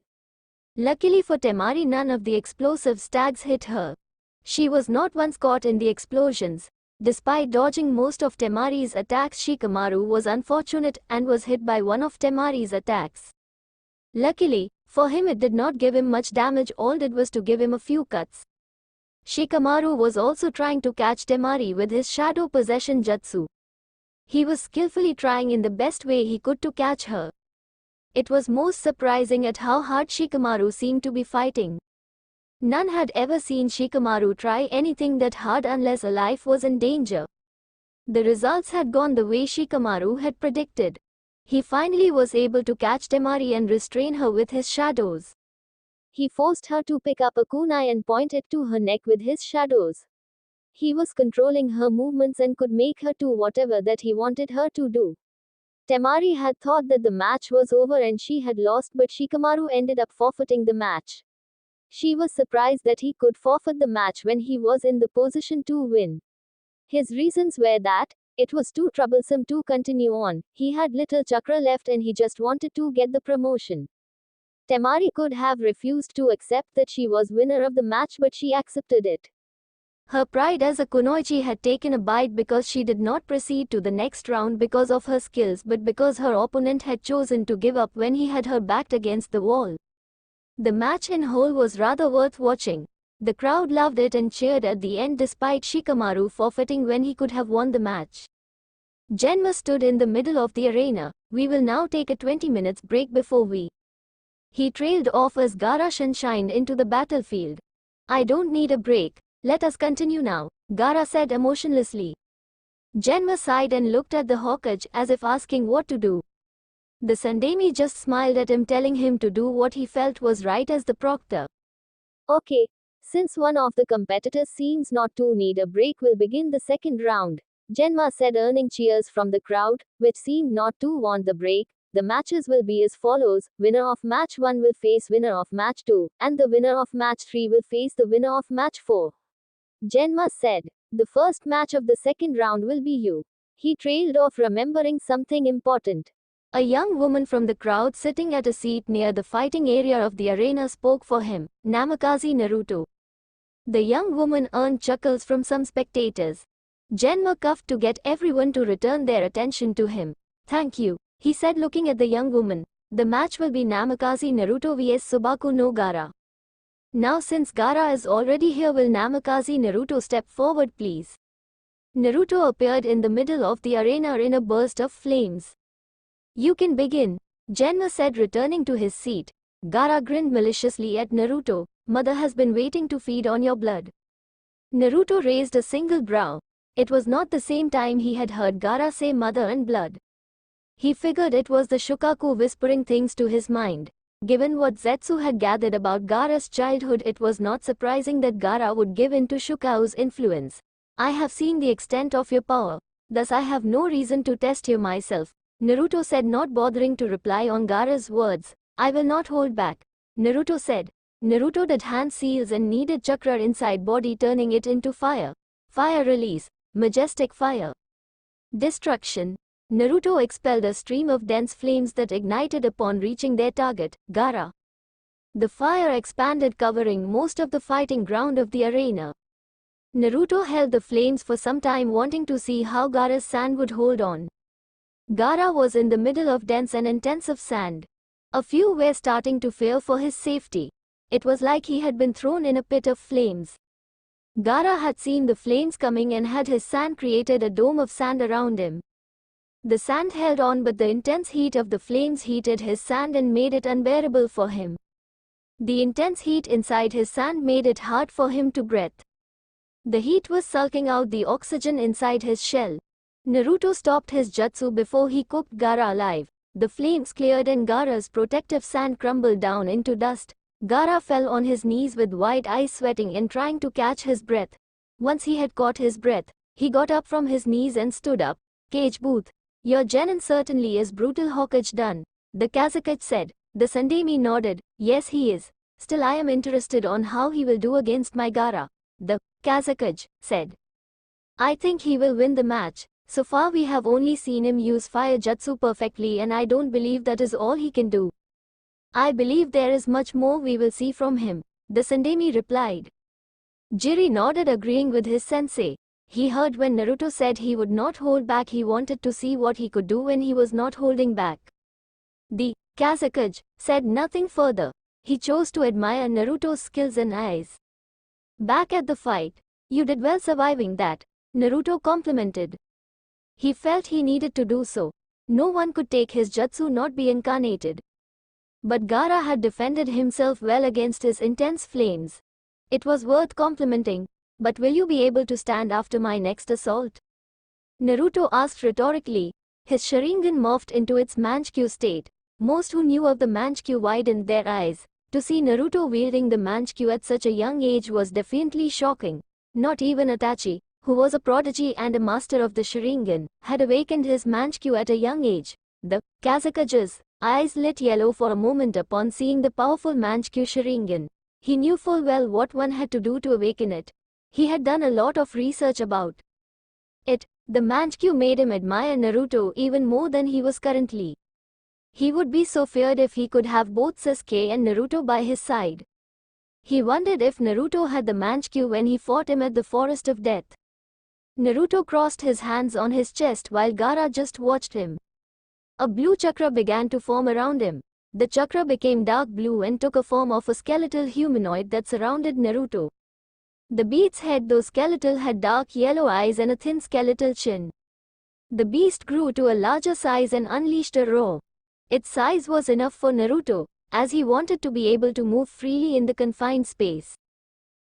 Luckily for Temari, none of the explosive tags hit her. She was not once caught in the explosions. Despite dodging most of Temari's attacks, Shikamaru was unfortunate and was hit by one of Temari's attacks. Luckily for him, it did not give him much damage, all did was to give him a few cuts. Shikamaru was also trying to catch Temari with his shadow possession jutsu. He was skillfully trying in the best way he could to catch her. It was most surprising at how hard Shikamaru seemed to be fighting. None had ever seen Shikamaru try anything that hard unless a life was in danger. The results had gone the way Shikamaru had predicted. He finally was able to catch Temari and restrain her with his shadows. He forced her to pick up a kunai and point it to her neck with his shadows. He was controlling her movements and could make her do whatever that he wanted her to do. Temari had thought that the match was over and she had lost, but Shikamaru ended up forfeiting the match. She was surprised that he could forfeit the match when he was in the position to win. His reasons were that it was too troublesome to continue on, he had little chakra left and he just wanted to get the promotion. Temari could have refused to accept that she was winner of the match, but she accepted it. Her pride as a kunoichi had taken a bite because she did not proceed to the next round because of her skills, but because her opponent had chosen to give up when he had her backed against the wall. The match in whole was rather worth watching. The crowd loved it and cheered at the end despite Shikamaru forfeiting when he could have won the match. Genma stood in the middle of the arena. We will now take a 20 minutes break before we. He trailed off as Gaara shined into the battlefield. I don't need a break. Let us continue now, Gaara said emotionlessly. Genma sighed and looked at the Hokage as if asking what to do. The Sandemi just smiled at him, telling him to do what he felt was right as the proctor. Okay. Since one of the competitors seems not to need a break, we'll begin the second round, Genma said, earning cheers from the crowd, which seemed not to want the break. The matches will be as follows: winner of match 1 will face winner of match 2, and the winner of match 3 will face the winner of match 4. Genma said, the first match of the second round will be you. He trailed off, remembering something important. A young woman from the crowd sitting at a seat near the fighting area of the arena spoke for him, Namikaze Naruto. The young woman earned chuckles from some spectators. Genma coughed to get everyone to return their attention to him. Thank you, he said, looking at the young woman. The match will be Namikaze Naruto vs Subaku no Gaara. Now since Gaara is already here, will Namikaze Naruto step forward please? Naruto appeared in the middle of the arena in a burst of flames. You can begin, Genma said, returning to his seat. Gaara grinned maliciously at Naruto. Mother has been waiting to feed on your blood. Naruto raised a single brow. It was not the same time he had heard Gaara say mother and blood. He figured it was the Shukaku whispering things to his mind. Given what Zetsu had gathered about Gaara's childhood, it was not surprising that Gaara would give in to Shukaku's influence. I have seen the extent of your power, thus I have no reason to test you myself, Naruto said, not bothering to reply on Gaara's words. I will not hold back, Naruto said. Naruto did hand seals and kneaded chakra inside body, turning it into fire. Fire release, majestic fire. Destruction. Naruto expelled a stream of dense flames that ignited upon reaching their target, Gaara. The fire expanded, covering most of the fighting ground of the arena. Naruto held the flames for some time, wanting to see how Gaara's sand would hold on. Gaara was in the middle of dense and intensive sand. A few were starting to fear for his safety. It was like he had been thrown in a pit of flames. Gaara had seen the flames coming and had his sand created a dome of sand around him. The sand held on, but the intense heat of the flames heated his sand and made it unbearable for him. The intense heat inside his sand made it hard for him to breathe. The heat was sucking out the oxygen inside his shell. Naruto stopped his jutsu before he cooked Gaara alive. The flames cleared and Gaara's protective sand crumbled down into dust. Gaara fell on his knees with wide eyes, sweating and trying to catch his breath. Once he had caught his breath, he got up from his knees and stood up. Cage booth. Your genin certainly is brutal, Hokage done, the Kazakage said. The Sandemi nodded. Yes, he is. Still, I am interested on how he will do against my Gaara, the Kazakage said. I think he will win the match. So far we have only seen him use fire jutsu perfectly, and I don't believe that is all he can do. I believe there is much more we will see from him, the Sandemi replied. Jiri nodded, agreeing with his sensei. He heard when Naruto said he would not hold back. He wanted to see what he could do when he was not holding back. The Kazakage said nothing further. He chose to admire Naruto's skills and eyes. Back at the fight, you did well surviving that, Naruto complimented. He felt he needed to do so. No one could take his jutsu, not be incarnated. But Gaara had defended himself well against his intense flames. It was worth complimenting. But will you be able to stand after my next assault? Naruto asked rhetorically. His Sharingan morphed into its Manchikyu state. Most who knew of the Manchikyu widened their eyes. To see Naruto wielding the Manchikyu at such a young age was defiantly shocking. Not even Itachi, who was a prodigy and a master of the Sharingan, had awakened his Manchikyu at a young age. The Kazakage's eyes lit yellow for a moment upon seeing the powerful Manchikyu Sharingan. He knew full well what one had to do to awaken it. He had done a lot of research about it. The Manchikyu made him admire Naruto even more than he was currently. He would be so feared if he could have both Sasuke and Naruto by his side. He wondered if Naruto had the manchkyou when he fought him at the Forest of Death. Naruto crossed his hands on his chest while Gaara just watched him. A blue chakra began to form around him. The chakra became dark blue and took a form of a skeletal humanoid that surrounded Naruto. The beast's head, though skeletal, had dark yellow eyes and a thin skeletal chin. The beast grew to a larger size and unleashed a roar. Its size was enough for Naruto, as he wanted to be able to move freely in the confined space.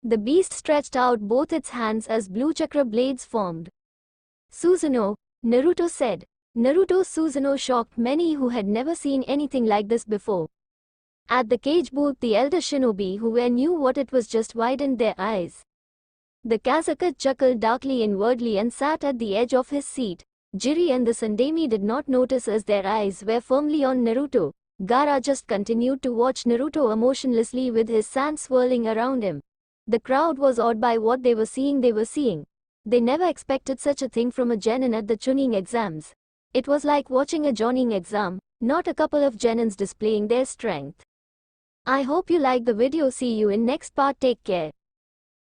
The beast stretched out both its hands as blue chakra blades formed. Susanoo, Naruto said. Naruto's Susanoo shocked many who had never seen anything like this before. At the cage booth, the elder shinobi who knew what it was just widened their eyes. The Kazakage chuckled darkly inwardly and sat at the edge of his seat. Jiri and the Sandemi did not notice as their eyes were firmly on Naruto. Gaara just continued to watch Naruto emotionlessly with his sand swirling around him. The crowd was awed by what they were seeing. They never expected such a thing from a genin at the Chunin exams. It was like watching a joining exam, not a couple of genins displaying their strength. I hope you liked the video. See you in next part. Take care.